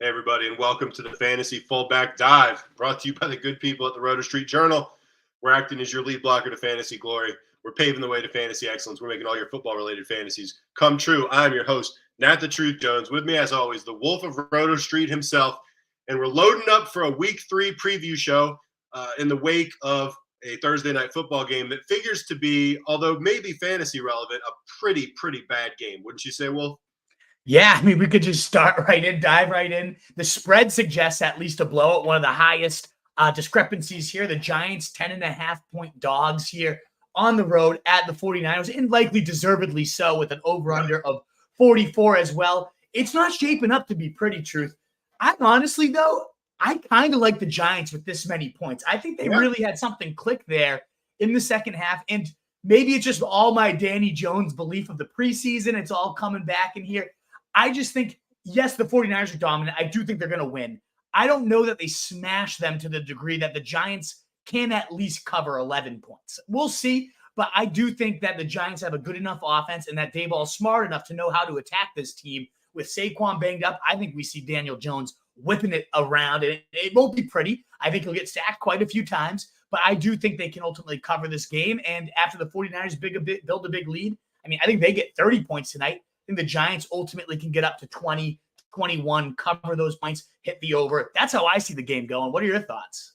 Hey, everybody, and welcome to the Fantasy Fullback Dive, brought to you by the good people at the Roto Street Journal. We're acting as your lead blocker to fantasy glory. We're paving the way to fantasy excellence. We're making all your football-related fantasies come true. I'm your host, Nat the Truth Jones. With me, as always, the Wolf of Roto Street himself. And we're loading up for a Week 3 preview show in the wake of a Thursday night football game that figures to be, although maybe fantasy relevant, a pretty bad game. Wouldn't you say, Wolf? Yeah, I mean, we could just start right in, dive right in. The spread suggests at least a blowout, one of the highest discrepancies here. The Giants, 10.5-point dogs here on the road at the 49ers, and likely deservedly so, with an over-under of 44 as well. It's not shaping up to be pretty, Truth. I honestly, though, I kind of like the Giants with this many points. I think they really had something click there in the second half, and maybe it's just all my Danny Jones belief of the preseason. It's all coming back in here. I just think, yes, the 49ers are dominant. I do think they're going to win. I don't know that they smash them to the degree that the Giants can at least cover 11 points. We'll see, but I do think that the Giants have a good enough offense and that Daboll's smart enough to know how to attack this team. With Saquon banged up, I think we see Daniel Jones whipping it around, and it won't be pretty. I think he'll get sacked quite a few times, but I do think they can ultimately cover this game. And after the 49ers build a big lead, I mean, I think they get 30 points tonight. I think the Giants ultimately can get up to 20, 21, cover those points, hit the over. That's how I see the game going. What are your thoughts?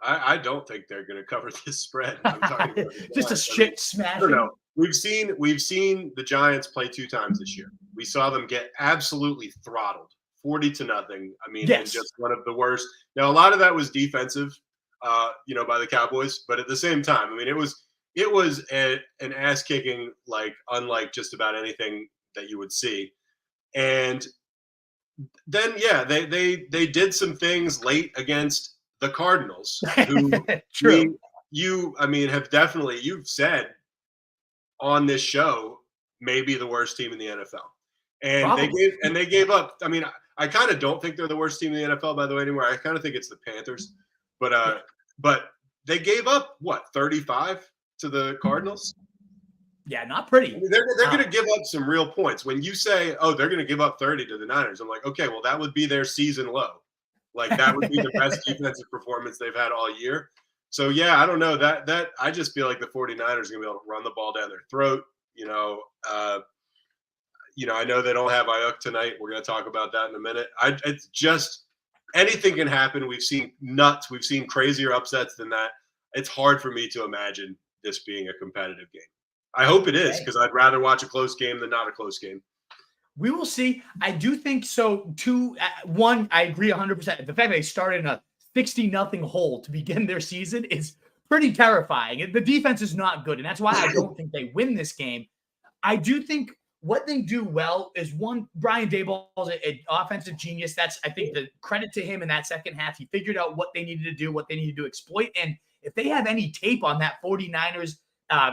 I don't think they're going to cover this spread. I'm talking about just a shit smash. I don't know. We've seen the Giants play 2 times this year. We saw them get absolutely throttled, 40-0. I mean, and just one of the worst. Now, a lot of that was defensive, by the Cowboys. But at the same time, I mean, it was an ass kicking unlike just about anything that you would see. And then they did some things late against the Cardinals, who True. you've said on this show maybe the worst team in the NFL. And Probably. they gave up. I mean, I kind of don't think they're the worst team in the NFL, by the way, anymore. I kind of think it's the Panthers. But they gave up 35 to the Cardinals? Yeah, not pretty. I mean, they're going to give up some real points. When you say, oh, they're going to give up 30 to the Niners, I'm like, okay, well, that would be their season low. That would be the best defensive performance they've had all year. So, yeah, I don't know. That I just feel like the 49ers are going to be able to run the ball down their throat. I know they don't have Ayuk tonight. We're going to talk about that in a minute. It's just anything can happen. We've seen nuts. We've seen crazier upsets than that. It's hard for me to imagine this being a competitive game. I hope it is, because I'd rather watch a close game than not a close game. We will see. I do think so. 1, I agree 100%. The fact that they started in a 60-0 hole to begin their season is pretty terrifying. The defense is not good, and that's why I don't think they win this game. I do think what they do well is, one, Brian Daboll is an offensive genius. That's, I think, the credit to him in that second half. He figured out what they needed to do, what they needed to exploit. And if they have any tape on that 49ers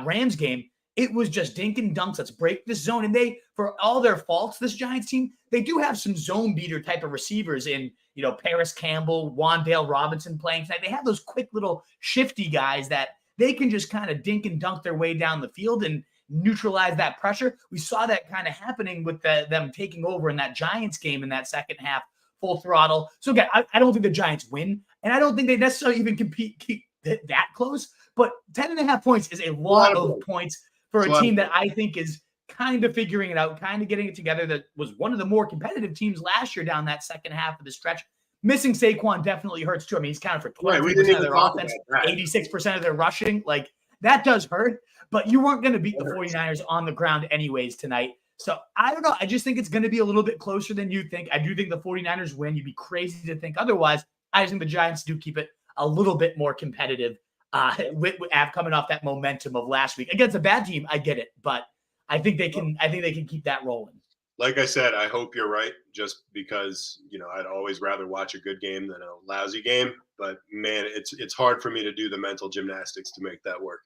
Rams game, it was just dink and dunks. Let's break this zone. And they, for all their faults, this Giants team, they do have some zone beater type of receivers in, Paris Campbell, Wan'Dale Robinson playing tonight. They have those quick little shifty guys that they can just kind of dink and dunk their way down the field and neutralize that pressure. We saw that kind of happening with them taking over in that Giants game in that second half, full throttle. So again, I don't think the Giants win, and I don't think they necessarily even keep that close. But 10.5 points is a lot of points for a team that I think is kind of figuring it out, kind of getting it together. That was one of the more competitive teams last year down that second half of the stretch. Missing Saquon definitely hurts too. I mean, he's counted for 20% of their offense, 86% of their rushing. That does hurt, but you weren't going to beat the 49ers on the ground anyways tonight. So I don't know. I just think it's going to be a little bit closer than you think. I do think the 49ers win. You'd be crazy to think otherwise. I just think the Giants do keep it a little bit more competitive. Coming off that momentum of last week against a bad team, I get it, but I think they can keep that rolling. Like I said, I hope you're right, just because I'd always rather watch a good game than a lousy game. But man, it's hard for me to do the mental gymnastics to make that work.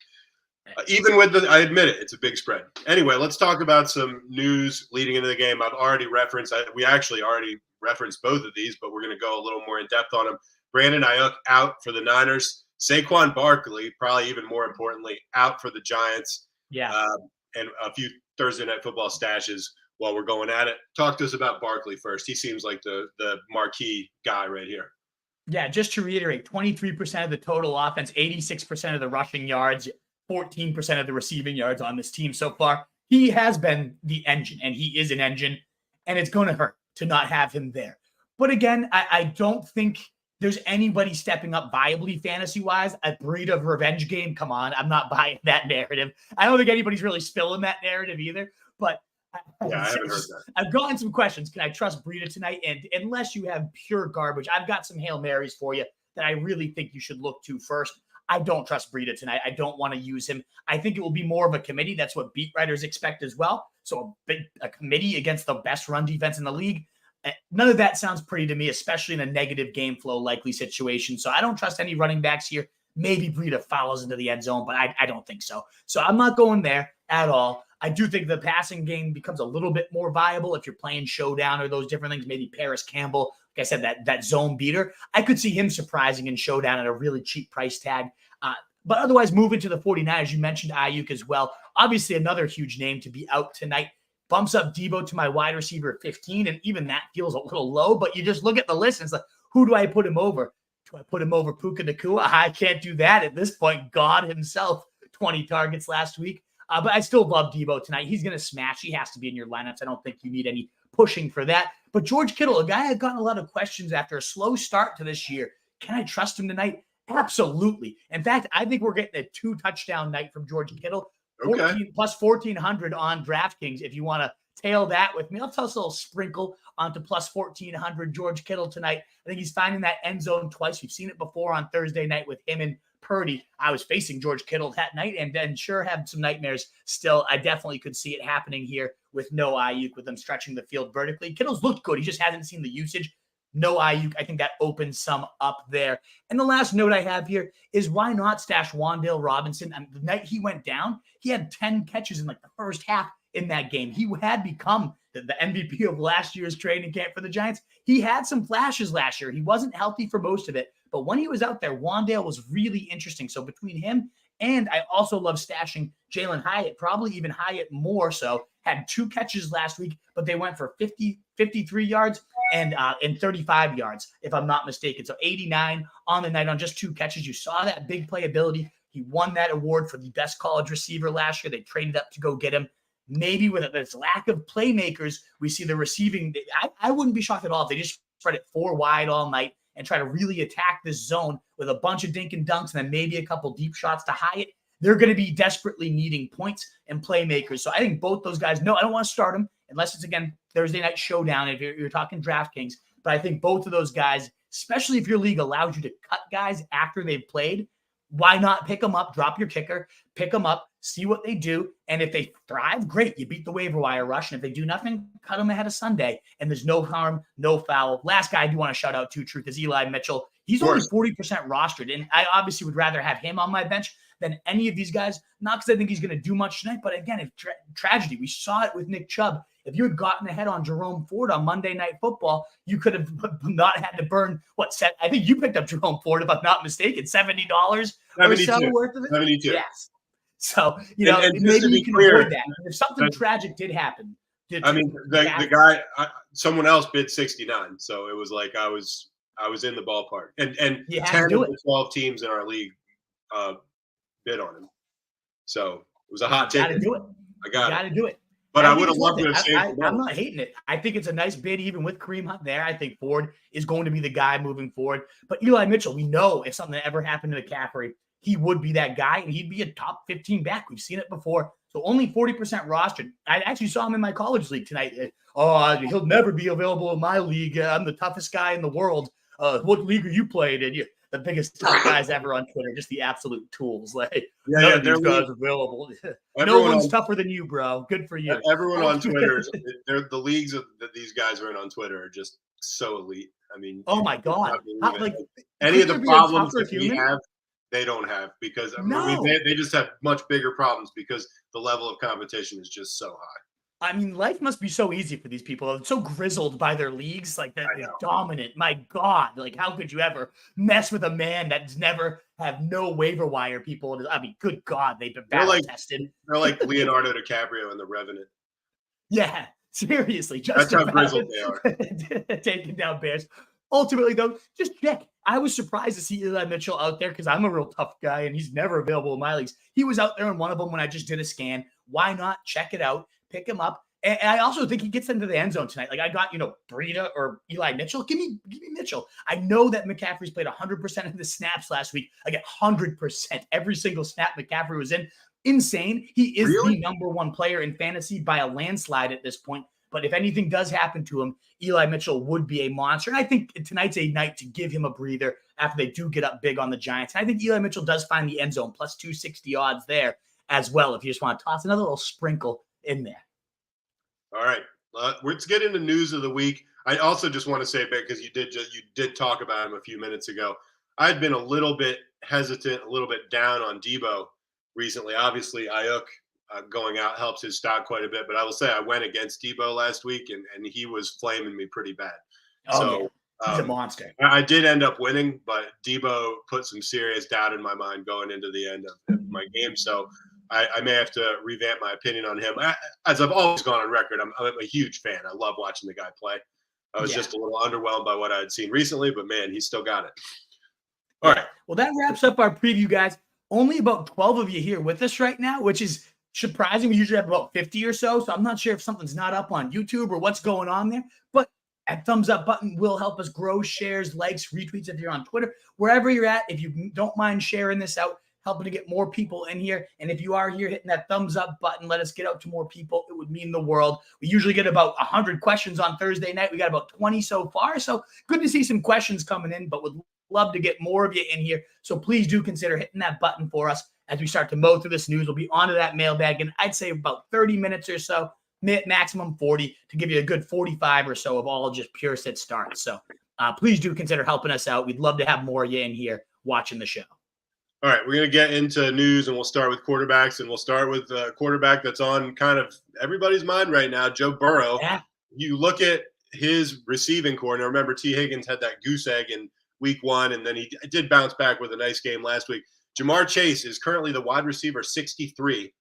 Even with I admit it, it's a big spread. Anyway, let's talk about some news leading into the game. We actually already referenced both of these, but we're going to go a little more in depth on them. Brandon Ayuk out for the Niners. Saquon Barkley, probably even more importantly, out for the Giants. Yeah. And a few Thursday Night Football stashes. while we're going at it. Talk to us about Barkley first. He seems like the marquee guy right here. Yeah, just to reiterate, 23% of the total offense, 86% of the rushing yards, 14% of the receiving yards on this team so far. He has been the engine, and he is an engine, and it's going to hurt to not have him there. But again, I don't think there's anybody stepping up viably fantasy-wise. A breed of revenge game, come on. I'm not buying that narrative. I don't think anybody's really spilling that narrative either, but yeah, I haven't heard that. I've gotten some questions. Can I trust Breida tonight? And unless you have pure garbage, I've got some Hail Marys for you that I really think you should look to first. I don't trust Breida tonight. I don't want to use him. I think it will be more of a committee. That's what beat writers expect as well. So a committee against the best run defense in the league. None of that sounds pretty to me, especially in a negative game flow likely situation. So I don't trust any running backs here. Maybe Breida follows into the end zone, but I don't think so. So I'm not going there at all. I do think the passing game becomes a little bit more viable if you're playing showdown or those different things. Maybe Paris Campbell, like I said, that zone beater. I could see him surprising in showdown at a really cheap price tag. But otherwise, moving to the 49ers, you mentioned Ayuk as well. Obviously, another huge name to be out tonight. Bumps up Debo to my wide receiver at 15, and even that feels a little low. But you just look at the list and it's like, who do I put him over? Do I put him over Puka Nacua? I can't do that at this point. God himself, 20 targets last week. But I still love Debo tonight. He's going to smash. He has to be in your lineups. I don't think you need any pushing for that. But George Kittle, a guy I've gotten a lot of questions after a slow start to this year. Can I trust him tonight? Absolutely. In fact, I think we're getting a 2-touchdown night from George Kittle. 14 plus 1,400 on DraftKings. If you want to tail that with me, I'll tell us a little sprinkle onto plus 1,400 George Kittle tonight. I think he's finding that end zone twice. We've seen it before on Thursday night with him and Purdy. I was facing George Kittle that night and then sure had some nightmares still. I definitely could see it happening here with no Ayuk, with them stretching the field vertically. Kittle's looked good. He just hasn't seen the usage. No Ayuk. I think that opens some up there. And the last note I have here is why not stash Wan'Dale Robinson? The night he went down, he had 10 catches in like the first half in that game. He had become the MVP of last year's training camp for the Giants. He had some flashes last year. He wasn't healthy for most of it, but when he was out there, Wan'Dale was really interesting. So between him and I also love stashing Jalen Hyatt, probably even Hyatt more so, had 2 catches last week, but they went for 53 yards and 35 yards, if I'm not mistaken. So 89 on the night on just 2 catches. You saw that big playability. He won that award for the best college receiver last year. They traded up to go get him. Maybe with this lack of playmakers, we see the receiving. I wouldn't be shocked at all if they just spread it 4 wide all night and try to really attack this zone with a bunch of dink and dunks and then maybe a couple deep shots to Hyatt. They're going to be desperately needing points and playmakers. So I think both those guys, no, I don't want to start them unless it's, again, Thursday night showdown if you're talking DraftKings. But I think both of those guys, especially if your league allows you to cut guys after they've played, why not pick them up, drop your kicker, pick them up, see what they do. And if they thrive, great. You beat the waiver wire rush. And if they do nothing, cut them ahead of Sunday. And there's no harm, no foul. Last guy I do want to shout out to, truth, is Eli Mitchell. He's only 40% rostered. And I obviously would rather have him on my bench than any of these guys. Not because I think he's going to do much tonight, but again, if tragedy. We saw it with Nick Chubb. If you had gotten ahead on Jerome Ford on Monday Night Football, you could have not had to burn I think you picked up Jerome Ford, if I'm not mistaken, $70 or so worth of it. 72. Yes. So, and maybe you can avoid that. If something tragic did happen. The guy, someone else bid 69. So it was like I was in the ballpark. And 10 of the 12 teams in our league bid on him. So it was a hot ticket. Got to do it. I got to do it. But I would have loved to have saved I'm not hating it. I think it's a nice bid, even with Kareem Hunt there. I think Ford is going to be the guy moving forward. But Eli Mitchell, we know if something ever happened to McCaffrey, he would be that guy, and he'd be a top 15 back. We've seen it before. So only 40% rostered. I actually saw him in my college league tonight. He'll never be available in my league. I'm the toughest guy in the world. What league are you playing in? The biggest tough guys ever on Twitter, just the absolute tools. Like, none of these guys available. No one's tougher than you, bro. Good for you. Everyone on Twitter, the leagues that these guys are in on Twitter are just so elite. I mean, oh my God. Any of the problems that we have, they don't have because they just have much bigger problems because the level of competition is just so high. I mean, life must be so easy for these people. They're so grizzled by their leagues, like they're dominant. My God, like how could you ever mess with a man that's never have no waiver wire people? I mean, good God, they've been battle tested. They're like Leonardo DiCaprio in The Revenant. Yeah, Seriously, That's just how about grizzled they are. taking down Bears. Ultimately, though, just check. I was surprised to see Eli Mitchell out there because I'm a real tough guy and he's never available in my leagues. He was out there in one of them when I just did a scan. Why not check it out, pick him up? And I also think he gets into the end zone tonight. Like I got, Breida or Eli Mitchell. Give me Mitchell. I know that McCaffrey's played 100% of the snaps last week. I get 100% every single snap McCaffrey was in. Insane. He is Really? the number one player in fantasy by a landslide at this point. But if anything does happen to him, Eli Mitchell would be a monster. And I think tonight's a night to give him a breather after they do get up big on the Giants. And I think Eli Mitchell does find the end zone, plus 260 odds there as well, if you just want to toss another little sprinkle in there. All right. Let's get into news of the week. I also just want to say, because you did talk about him a few minutes ago, I'd been a little bit hesitant, a little bit down on Debo recently. Obviously, Ayuk going out helps his stock quite a bit, but I will say I went against Debo last week, and he was flaming me pretty bad. Oh, yeah. He's a monster. I did end up winning, but Debo put some serious doubt in my mind going into the end of my game. So I may have to revamp my opinion on him. As I've always gone on record, I'm a huge fan. I love watching the guy play. I was just a little underwhelmed by what I had seen recently, but man, he's still got it. All right. Well, that wraps up our preview, guys. Only about 12 of you here with us right now, which is surprising. We usually have about 50 or so. So I'm not sure if something's not up on YouTube or what's going on there. But that thumbs up button will help us grow shares, likes, retweets if you're on Twitter. Wherever you're at, if you don't mind sharing this out, helping to get more people in here. And if you are here hitting that thumbs up button, let us get out to more people. It would mean the world. We usually get about 100 questions on Thursday night. We got about 20 so far. So good to see some questions coming in, but would love to get more of you in here. So please do consider hitting that button for us as we start to mow through this news. We'll be onto that mailbag in, I'd say, about 30 minutes or so, maximum 40, to give you a good 45 or so of all just pure sit starts. So please do consider helping us out. We'd love to have more of you in here watching the show. All right, we're going to get into news, and we'll start with quarterbacks, and we'll start with the quarterback that's on kind of everybody's mind right now, Joe Burrow. Yeah. You look at his receiving core, and remember T. Higgins had that goose egg in week 1, and then he did bounce back with a nice game last week. Jamar Chase is currently the wide receiver 63.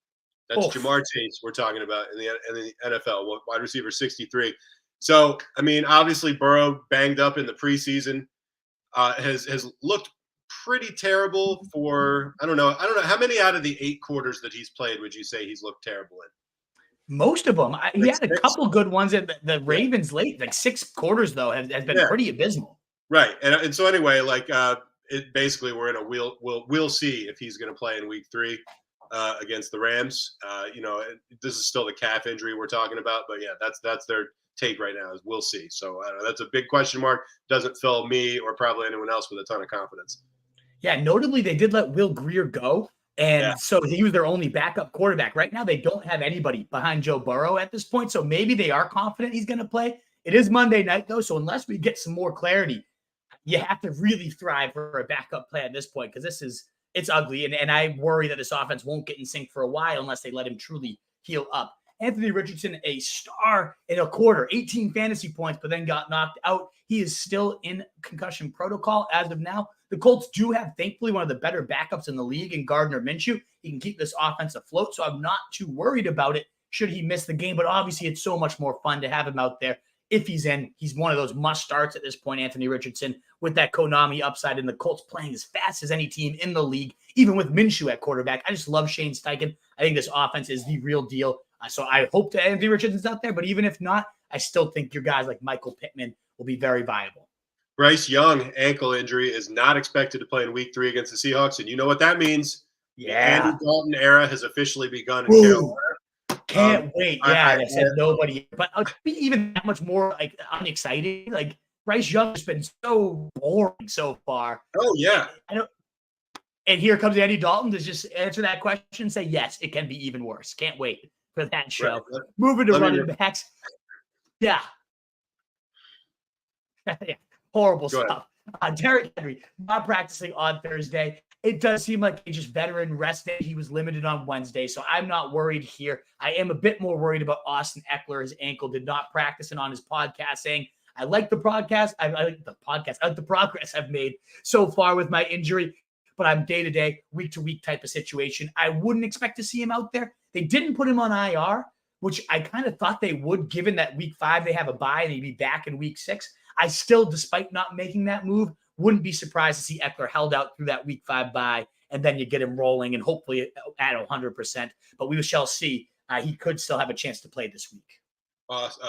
That's Jamar Chase we're talking about in the NFL, wide receiver 63. So, I mean, obviously Burrow banged up in the preseason, has looked pretty terrible for, I don't know how many out of the 8 quarters that he's played would you say he's looked terrible in? Most of them. He had a couple good ones at the Ravens late. Like 6 quarters, though, has been pretty abysmal. Right. And so anyway, basically we're in a we'll see if he's going to play in week 3 against the Rams. This is still the calf injury we're talking about, but yeah, that's their take right now is we'll see. So I don't know, that's a big question mark. Doesn't fill me or probably anyone else with a ton of confidence. Yeah, notably, they did let Will Grier go, and so he was their only backup quarterback. Right now, they don't have anybody behind Joe Burrow at this point, so maybe they are confident he's going to play. It is Monday night, though, so unless we get some more clarity, you have to really thrive for a backup play at this point because it's ugly, and I worry that this offense won't get in sync for a while unless they let him truly heal up. Anthony Richardson, a star in a quarter, 18 fantasy points, but then got knocked out. He is still in concussion protocol as of now. The Colts do have, thankfully, one of the better backups in the league in Gardner Minshew. He can keep this offense afloat, so I'm not too worried about it should he miss the game. But obviously, it's so much more fun to have him out there. If he's in, he's one of those must-starts at this point, Anthony Richardson, with that Konami upside, and the Colts playing as fast as any team in the league, even with Minshew at quarterback. I just love Shane Steichen. I think this offense is the real deal. So I hope that Anthony Richardson's out there, but even if not, I still think your guys like Michael Pittman will be very viable. Bryce Young, ankle injury, is not expected to play in week 3 against the Seahawks, and you know what that means. Yeah. The Andy Dalton era has officially begun in Carolina. Can't wait. Yeah, I said nobody. But even that much more unexciting. Like Bryce Young has been so boring so far. Oh, yeah. And here comes Andy Dalton to just answer that question and say, yes, it can be even worse. Can't wait for that show. Right. Moving to running backs. Yeah. Yeah. Horrible stuff. Derrick Henry not practicing on Thursday. It does seem like a just veteran rest day. He was limited on Wednesday, so I'm not worried here. I am a bit more worried about Austin Eckler. His ankle did not practice, and on his podcast saying, I like the podcast. I like the podcast. I like the progress I've made so far with my injury, but I'm day-to-day, week-to-week type of situation. I wouldn't expect to see him out there. They didn't put him on IR, which I kind of thought they would, given that week 5 they have a bye and they'd be back in week 6. I still, despite not making that move, wouldn't be surprised to see Eckler held out through that week 5 bye, and then you get him rolling and hopefully at 100%. But we shall see. He could still have a chance to play this week.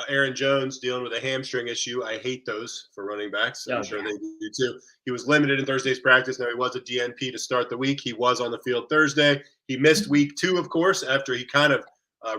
Aaron Jones dealing with a hamstring issue. I hate those for running backs. I'm sure they do too. He was limited in Thursday's practice. Now, he was a DNP to start the week. He was on the field Thursday. He missed week 2, of course, after he kind of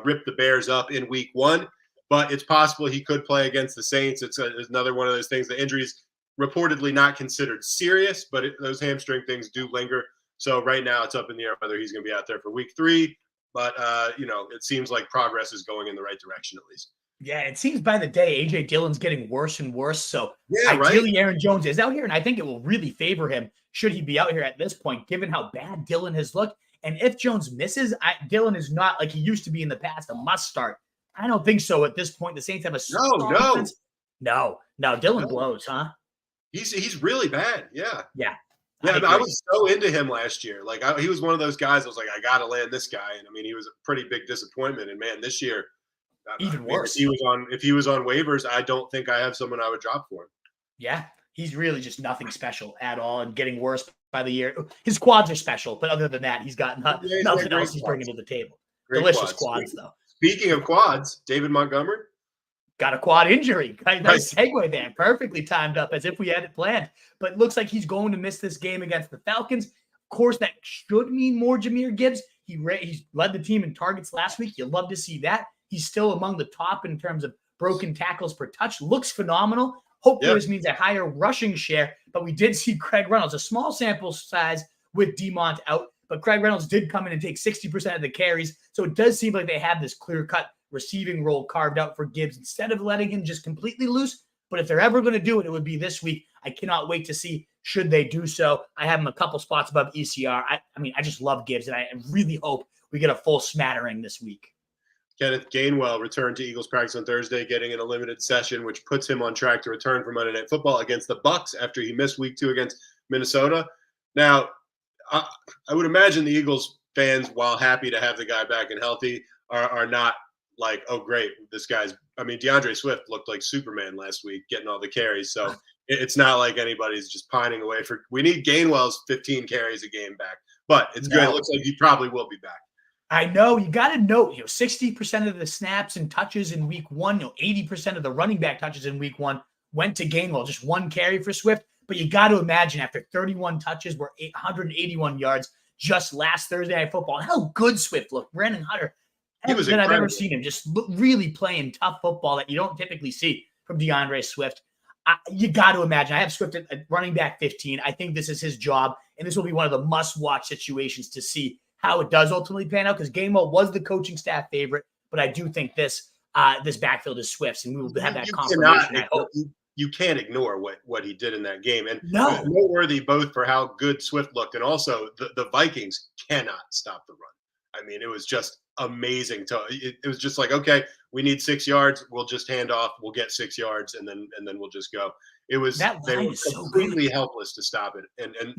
ripped the Bears up in week 1. But it's possible he could play against the Saints. It's another one of those things. The injury's reportedly not considered serious, but those hamstring things do linger. So right now it's up in the air whether he's going to be out there for week 3. But, it seems like progress is going in the right direction at least. Yeah, it seems by the day A.J. Dillon's getting worse and worse. So ideally, Aaron Jones is out here, and I think it will really favor him should he be out here at this point, given how bad Dillon has looked. And if Jones misses, Dillon is not like he used to be in the past, a must start. I don't think so at this point. The Saints have a No, Dillon blows, huh? He's really bad. Yeah. Yeah. I was so into him last year. Like he was one of those guys. I was like, I got to land this guy. And I mean, he was a pretty big disappointment. And man, this year, even worse. If he was on waivers, I don't think I have someone I would drop for him. Yeah, he's really just nothing special at all, and getting worse by the year. His quads are special, but other than that, he's got nothing else he's bringing to the table. Great Delicious quads though. Speaking of quads, David Montgomery got a quad injury. Nice segue there. Perfectly timed up, as if we had it planned. But it looks like he's going to miss this game against the Falcons. Of course, that should mean more Jahmyr Gibbs. He's led the team in targets last week. You'd love to see that. He's still among the top in terms of broken tackles per touch. Looks phenomenal. Hopefully this means a higher rushing share. But we did see Craig Reynolds, a small sample size with DeMont out. But Craig Reynolds did come in and take 60% of the carries. So it does seem like they have this clear-cut receiving role carved out for Gibbs instead of letting him just completely loose. But if they're ever going to do it, it would be this week. I cannot wait to see should they do so. I have him a couple spots above ECR. I just love Gibbs, and I really hope we get a full smattering this week. Kenneth Gainwell returned to Eagles practice on Thursday, getting in a limited session, which puts him on track to return for Monday Night Football against the Bucs after he missed week 2 against Minnesota. Now, I would imagine the Eagles fans, while happy to have the guy back and healthy, are not like, oh, great, this guy's – I mean, DeAndre Swift looked like Superman last week getting all the carries. So it's not like anybody's just pining away for – we need Gainwell's 15 carries a game back. But it's good. It looks like he probably will be back. I know. You got to note, 60% of the snaps and touches in week 1, 80% of the running back touches in week 1 went to Gainwell, just 1 carry for Swift. But you got to imagine after 31 touches, we're 181 yards just last Thursday Night Football. And how good Swift looked. Brandon Hunter, I've ever seen him just really playing tough football that you don't typically see from DeAndre Swift. You got to imagine. I have Swift at running back 15. I think this is his job, and this will be one of the must-watch situations to see how it does ultimately pan out, because Gainwell was the coaching staff favorite, but I do think this backfield is Swift's, and we will have that confirmation. You can't ignore what he did in that game. And noteworthy both for how good Swift looked, and also the Vikings cannot stop the run. I mean, it was just amazing. It was just like, okay, we need 6 yards. We'll just hand off. We'll get 6 yards, and then we'll just go. It was they were completely helpless to stop it. And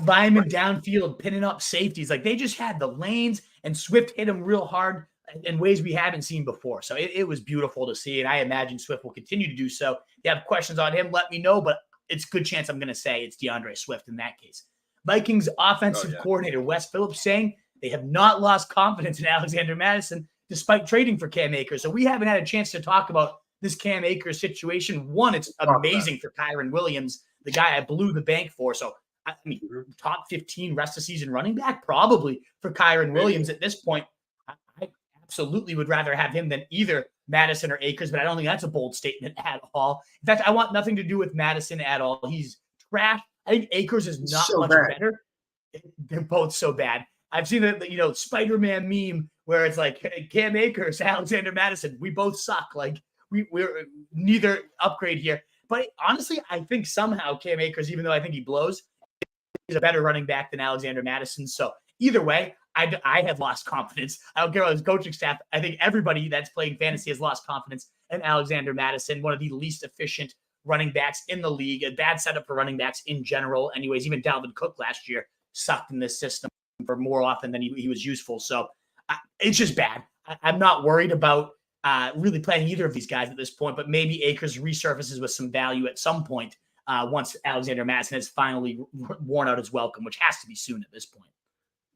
linemen downfield pinning up safeties, like they just had the lanes, and Swift hit them real hard in ways we haven't seen before. So it was beautiful to see, and I imagine Swift will continue to do so. If you have questions on him, let me know, but it's a good chance I'm going to say it's DeAndre Swift in that case. Vikings offensive coordinator Wes Phillips saying they have not lost confidence in Alexander Mattison despite trading for Cam Akers. So we haven't had a chance to talk about this Cam Akers situation. One, it's amazing for Kyren Williams, the guy I blew the bank for. So, I mean, top 15 rest of season running back, probably for Kyren Williams at this point. I absolutely would rather have him than either Mattison or Akers, but I don't think that's a bold statement at all. In fact, I want nothing to do with Mattison at all. He's trash. I think Akers is not much better. They're both so bad. I've seen the Spider-Man meme where it's like Cam Akers, Alexander Mattison. We both suck. Like we're neither upgrade here. But honestly, I think somehow Cam Akers, even though I think he blows, is a better running back than Alexander Mattison. So either way, I have lost confidence. I don't care about his coaching staff. I think everybody that's playing fantasy has lost confidence in Alexander Mattison, one of the least efficient running backs in the league. A bad setup for running backs in general. Anyways, even Dalvin Cook last year sucked in this system for more often than he was useful. So it's just bad. I'm not worried about really playing either of these guys at this point, but maybe Akers resurfaces with some value at some point once Alexander Madison has finally worn out his welcome, which has to be soon at this point.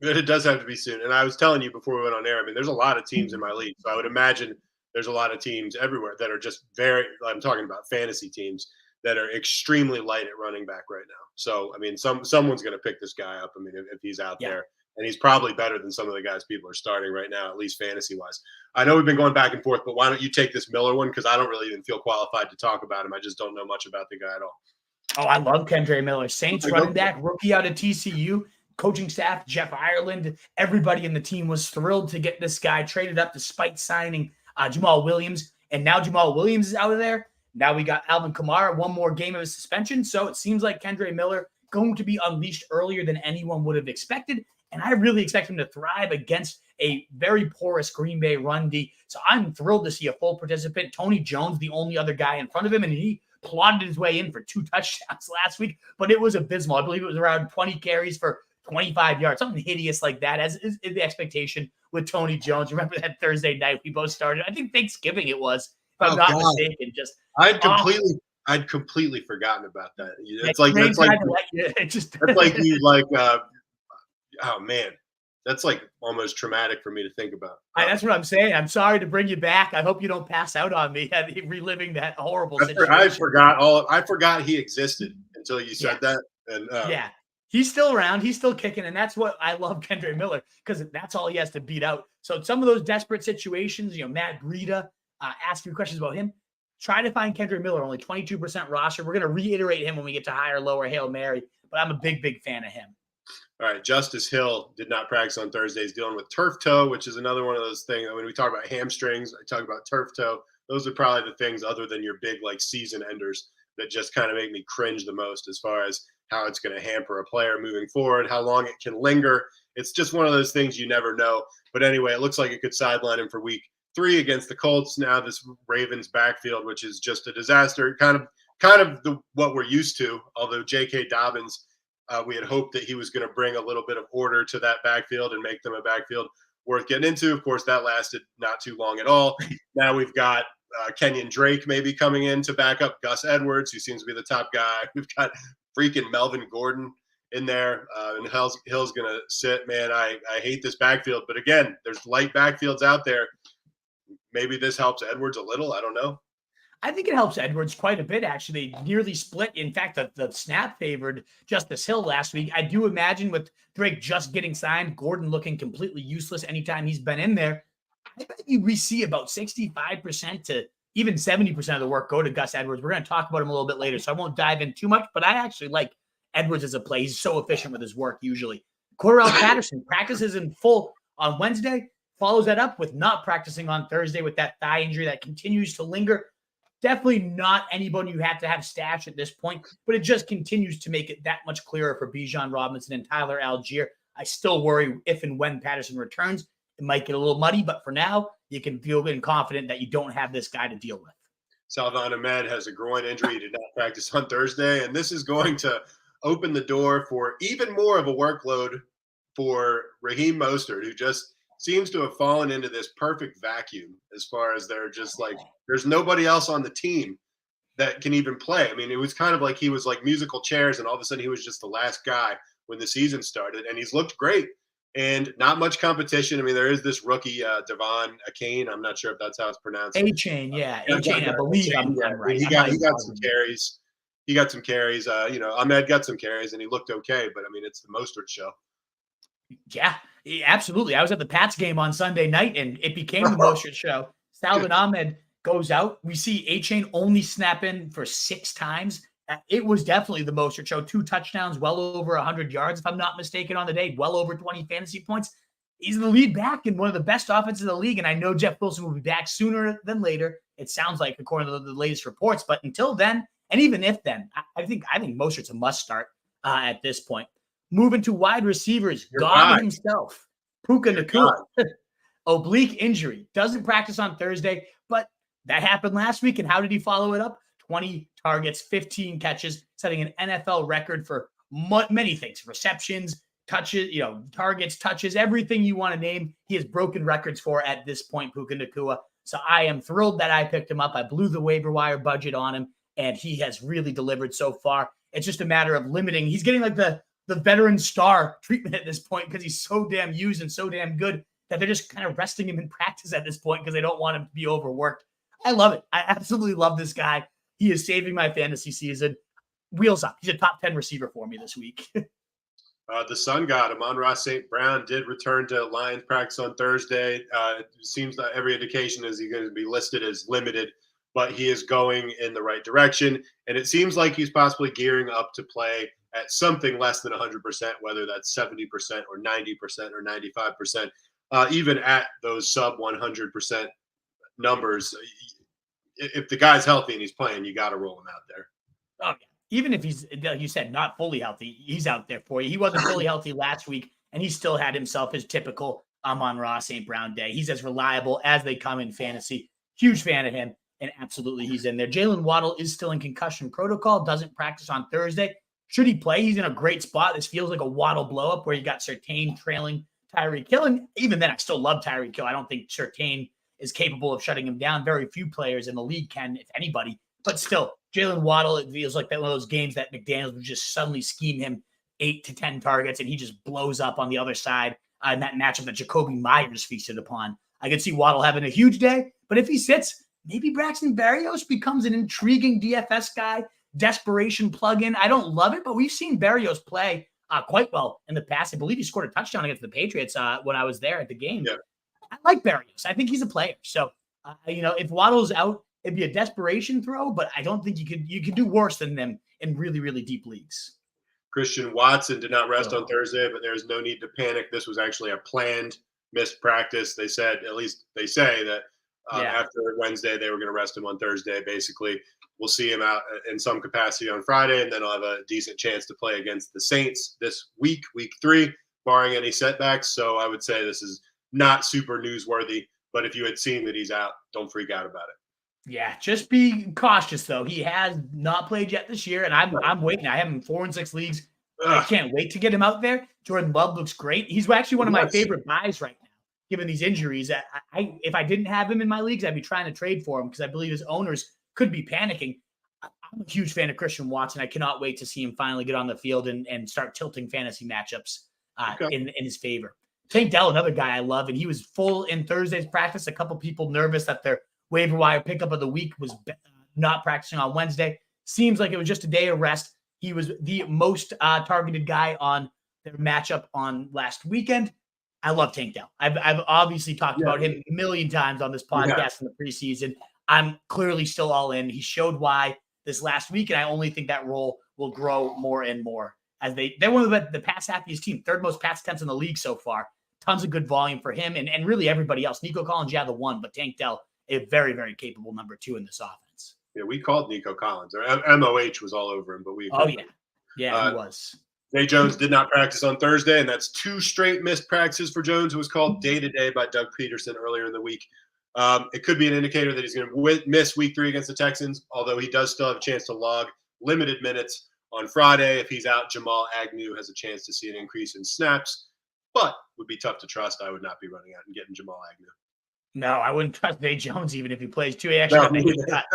It does have to be soon. And I was telling you before we went on air, I mean, there's a lot of teams in my league. So I would imagine there's a lot of teams everywhere that are just I'm talking about fantasy teams that are extremely light at running back right now. So, I mean, someone's going to pick this guy up. I mean, if he's out there. And he's probably better than some of the guys people are starting right now, at least fantasy-wise. I know we've been going back and forth, but why don't you take this Miller one? Because I don't really even feel qualified to talk about him. I just don't know much about the guy at all. Oh, I love Kendre Miller. Saints running back, rookie out of TCU. Coaching staff, Jeff Ireland, everybody in the team was thrilled to get this guy traded up despite signing Jamal Williams. And now Jamal Williams is out of there. Now we got Alvin Kamara, one more game of his suspension. So it seems like Kendre Miller going to be unleashed earlier than anyone would have expected. And I really expect him to thrive against a very porous Green Bay run D. So I'm thrilled to see a full participant. Tony Jones, the only other guy in front of him, and he plodded his way in for 2 touchdowns last week, but it was abysmal. I believe it was around 20 carries for 25 yards, something hideous like that, as is the expectation with Tony Jones. Remember that Thursday night we both started? I think Thanksgiving it was, if I'm not mistaken. I'd completely forgotten about that. It's like oh man, that's like almost traumatic for me to think about. That's what I'm saying. I'm sorry to bring you back. I hope you don't pass out on me reliving that horrible situation. I forgot he existed until you said that. And he's still around. He's still kicking, and that's what I love Kendre Miller, because that's all he has to beat out. So some of those desperate situations, Matt Breida asking questions about him. Try to find Kendre Miller, only 22% roster. We're going to reiterate him when we get to higher, lower Hail Mary, but I'm a big fan of him. All right, Justice Hill did not practice on Thursday. He's dealing with turf toe, which is another one of those things. When we talk about hamstrings, I talk about turf toe. Those are probably the things other than your big season enders that just kind of make me cringe the most as far as how it's going to hamper a player moving forward, how long it can linger. It's just one of those things you never know. But anyway, it looks like it could sideline him for week 3 against the Colts. Now this Ravens backfield, which is just a disaster, kind of what we're used to, although J.K. Dobbins, we had hoped that he was going to bring a little bit of order to that backfield and make them a backfield worth getting into. Of course, that lasted not too long at all. Now we've got Kenyon Drake maybe coming in to back up Gus Edwards, who seems to be the top guy. We've got freaking Melvin Gordon in there, and Hill's going to sit. Man, I hate this backfield. But again, there's light backfields out there. Maybe this helps Edwards a little. I don't know. I think it helps Edwards quite a bit, actually. They nearly split. In fact, the snap favored Justice Hill last week. I do imagine with Drake just getting signed, Gordon looking completely useless anytime he's been in there, I bet we see about 65% to even 70% of the work go to Gus Edwards. We're going to talk about him a little bit later, so I won't dive in too much, but I actually like Edwards as a play. He's so efficient with his work usually. Cordarrelle Patterson practices in full on Wednesday, follows that up with not practicing on Thursday with that thigh injury that continues to linger. Definitely not anybody you have to have stashed at this point, but it just continues to make it that much clearer for Bijan Robinson and Tyler Algier. I still worry if and when Patterson returns, it might get a little muddy, but for now, you can feel good and confident that you don't have this guy to deal with. Salvon Ahmed has a groin injury. He did not practice on Thursday, and this is going to open the door for even more of a workload for Raheem Mostert, who just seems to have fallen into this perfect vacuum as far as they're just there's nobody else on the team that can even play. I mean, it was kind of like he was like musical chairs, and all of a sudden he was just the last guy when the season started, and he's looked great and not much competition. I mean, there is this rookie, Devon Achane. I'm not sure if that's how it's pronounced. A-Chain, yeah. A-Chain, I believe I'm right. He got some carries. He got some carries. Ahmed got some carries, and he looked okay, but I mean, it's the Mostert show. Yeah, absolutely. I was at the Pats game on Sunday night, and it became the Mostert show. Salvon Ahmed goes out. We see A-Chain only snap in for 6 times. It was definitely the Mostert show. 2 touchdowns, well over 100 yards, if I'm not mistaken, on the day, well over 20 fantasy points. He's the lead back in one of the best offenses in the league, and I know Jeff Wilson will be back sooner than later. It sounds like, according to the latest reports. But until then, and even if then, I think Mostert's a must start at this point. Moving to wide receivers, God himself, Puka Nacua. Oblique injury. Doesn't practice on Thursday, but that happened last week. And how did he follow it up? 20 targets, 15 catches, setting an NFL record for many things: receptions, touches, targets, touches, everything you want to name. He has broken records for at this point, Puka Nacua. So I am thrilled that I picked him up. I blew the waiver wire budget on him, and he has really delivered so far. It's just a matter of limiting. He's getting like the veteran star treatment at this point because he's so damn used and so damn good that they're just kind of resting him in practice at this point because they don't want him to be overworked. I love it. I absolutely love this guy. He is saving my fantasy season. Wheels up. He's a top 10 receiver for me this week. The Sun God, Amon-Ra St. Brown, did return to Lions practice on Thursday. It seems that every indication is he's going to be listed as limited, but he is going in the right direction. And it seems like he's possibly gearing up to play at something less than 100%, whether that's 70% or 90% or 95%. Even at those sub 100% numbers, if the guy's healthy and he's playing, you got to roll him out there. Oh, yeah. Even if he's, like you said, not fully healthy, he's out there for you. He wasn't fully healthy last week, and he still had himself his typical Amon-Ra St. Brown day. He's as reliable as they come in fantasy. Huge fan of him, and absolutely he's in there. Jalen Waddle is still in concussion protocol, doesn't practice on Thursday. Should he play? He's in a great spot. This feels like a Waddle blow-up where you got Surtain trailing Tyreek Hill. And even then, I still love Tyreek Hill. I don't think Surtain is capable of shutting him down. Very few players in the league can, if anybody. But still, Jalen Waddle, it feels like that one of those games that McDaniels would just suddenly scheme him 8 to 10 targets, and he just blows up on the other side in that matchup that Jacoby Myers feasted upon. I could see Waddle having a huge day, but if he sits, maybe Braxton Berrios becomes an intriguing DFS guy, desperation plug-in. I don't love it, but we've seen Berrios play quite well in the past. I believe he scored a touchdown against the Patriots when I was there at the game. Yeah. I like Berrios. I think he's a player. So, if Waddle's out, it'd be a desperation throw, but I don't think you could do worse than them in really, really deep leagues. Christian Watson did not rest on Thursday, but there's no need to panic. This was actually a planned missed practice. They said, at least they say that after Wednesday, they were going to rest him on Thursday. Basically, we'll see him out in some capacity on Friday, and then I'll have a decent chance to play against the Saints this week 3, barring any setbacks. So I would say this is not super newsworthy, but if you had seen that he's out, don't freak out about it. Yeah, just be cautious, though. He has not played yet this year, and I'm waiting. I have him in 4 and 6 leagues. I can't wait to get him out there. Jordan Love looks great. He's actually one of my favorite buys right now, given these injuries. If I didn't have him in my leagues, I'd be trying to trade for him because I believe his owners could be panicking. I'm a huge fan of Christian Watson. I cannot wait to see him finally get on the field and start tilting fantasy matchups in his favor. Tank Dell, another guy I love, and he was full in Thursday's practice. A couple people nervous that their waiver wire pickup of the week was not practicing on Wednesday. Seems like it was just a day of rest. He was the most targeted guy on their matchup on last weekend. I love Tank Dell. I've obviously talked about him a million times on this podcast in the preseason. I'm clearly still all in. He showed why this last week, and I only think that role will grow more and more as they're one of the pass happiest team, third most pass attempts in the league so far. Tons of good volume for him and really everybody else. Nico Collins, the one, but Tank Dell, a very, very capable number 2 in this offense. Yeah, we called Nico Collins. Or MOH was all over him, but we. Oh, yeah. Yeah, he was. Zay Jones did not practice on Thursday, and that's 2 straight missed practices for Jones, who was called day-to-day by Doug Peterson earlier in the week. It could be an indicator that he's going to miss week 3 against the Texans, although he does still have a chance to log limited minutes on Friday. If he's out, Jamal Agnew has a chance to see an increase in snaps, but would be tough to trust. I would not be running out and getting Jamal Agnew. No, I wouldn't trust Zay Jones even if he plays 2. He actually got the hate cut.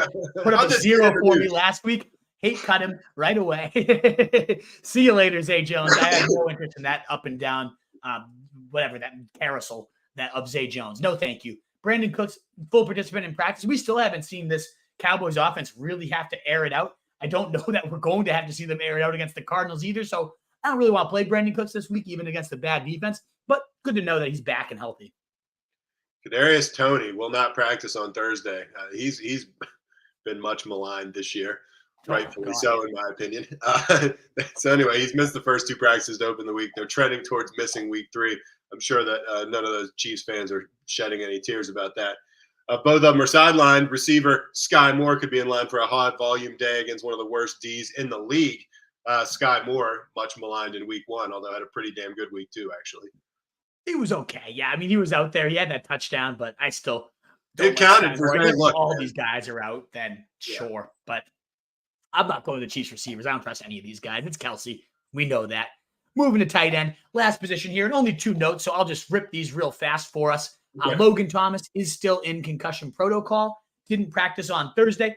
Put up a 0 for me last week. Hate cut him right away. See you later, Zay Jones. I have no interest in that up and down, that carousel of Zay Jones. No, thank you. Brandon Cooks, full participant in practice. We still haven't seen this Cowboys offense really have to air it out. I don't know that we're going to have to see them air it out against the Cardinals either. So I don't really want to play Brandon Cooks this week, even against the bad defense. But good to know that he's back and healthy. Kadarius Toney will not practice on Thursday. He's been much maligned this year, rightfully so, in my opinion. So anyway, he's missed the first 2 practices to open the week. They're trending towards missing week 3. I'm sure that none of those Chiefs fans are shedding any tears about that. Both of them are sidelined. Receiver Sky Moore could be in line for a high volume day against one of the worst Ds in the league. Sky Moore, much maligned in week 1, although had a pretty damn good week 2, actually. He was okay. Yeah, I mean, he was out there. He had that touchdown, but I still don't. It counted for him. All these guys are out, then sure. But I'm not going to the Chiefs receivers. I don't trust any of these guys. It's Kelsey. We know that. Moving to tight end, last position here, and only 2 notes, so I'll just rip these real fast for us. Okay. Logan Thomas is still in concussion protocol. Didn't practice on Thursday.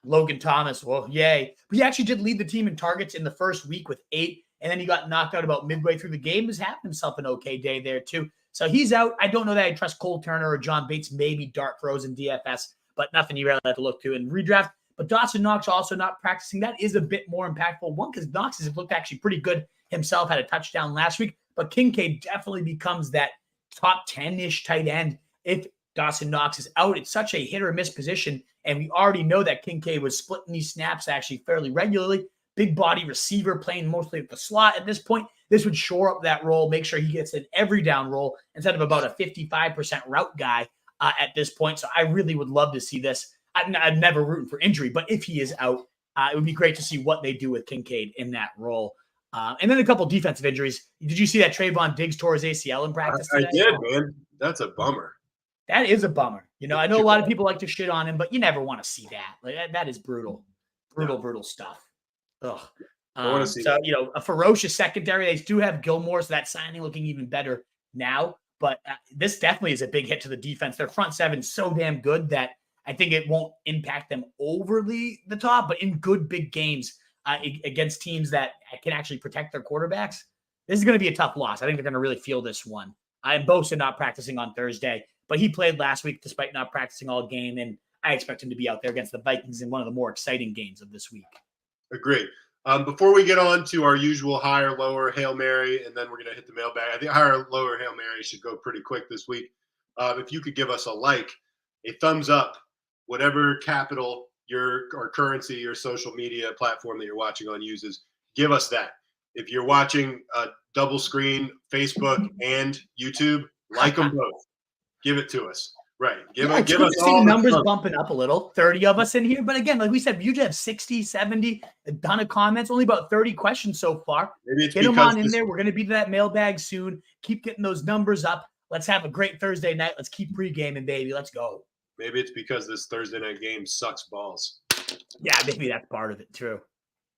Logan Thomas, well, yay. But he actually did lead the team in targets in the first week with 8, and then he got knocked out about midway through the game. He's having himself an okay day there, too. So he's out. I don't know that I trust Cole Turner or John Bates, maybe dart throws in DFS, but nothing you really have to look to in redraft. But Dawson Knox also not practicing. That is a bit more impactful. One, because Knox has looked actually pretty good himself, had a touchdown last week, but Kincaid definitely becomes that top 10-ish tight end if Dawson Knox is out. It's such a hit or miss position, and we already know that Kincaid was splitting these snaps actually fairly regularly. Big body receiver playing mostly at the slot at this point. This would shore up that role, make sure he gets an every down role instead of about a 55% route guy at this point. So I really would love to see this. I'm never rooting for injury, but if he is out, it would be great to see what they do with Kincaid in that role. And then a couple defensive injuries. Did you see that Trayvon Diggs tore his ACL in practice today? I did, man. That's a bummer. That is a bummer. You know, I know a lot of people like to shit on him, but you never want to see that. Like that is brutal. Brutal stuff. Ugh. I want to see so, that. you know, a ferocious secondary. They do have Gilmore, so that signing looking even better now. But this definitely is a big hit to the defense. Their front seven is so damn good that I think it won't impact them overly the top, but in good big games against teams that can actually protect their quarterbacks, this is going to be a tough loss. I think they're going to really feel this one. I'm Bosa not practicing on Thursday, but he played last week despite not practicing all game, and I expect him to be out there against the Vikings in one of the more exciting games of this week. Agreed. Before we get on to our usual higher, lower Hail Mary, and then we're going to hit the mailbag, I think higher, lower Hail Mary should go pretty quick this week. If you could give us a like, a thumbs up, whatever capital or currency your social media platform that you're watching on uses, give us that. If you're watching double screen Facebook and YouTube, like them both. Give it to us. Right. Give us all the numbers bumping up a little. 30 of us in here. But again, like we said, we usually have 60, 70, a ton of comments, only about 30 questions so far. Maybe it's Get them on in there. We're going to be to that mailbag soon. Keep getting those numbers up. Let's have a great Thursday night. Let's keep pre-gaming, baby. Let's go. Maybe it's because this Thursday night game sucks balls. Yeah, maybe that's part of it, too.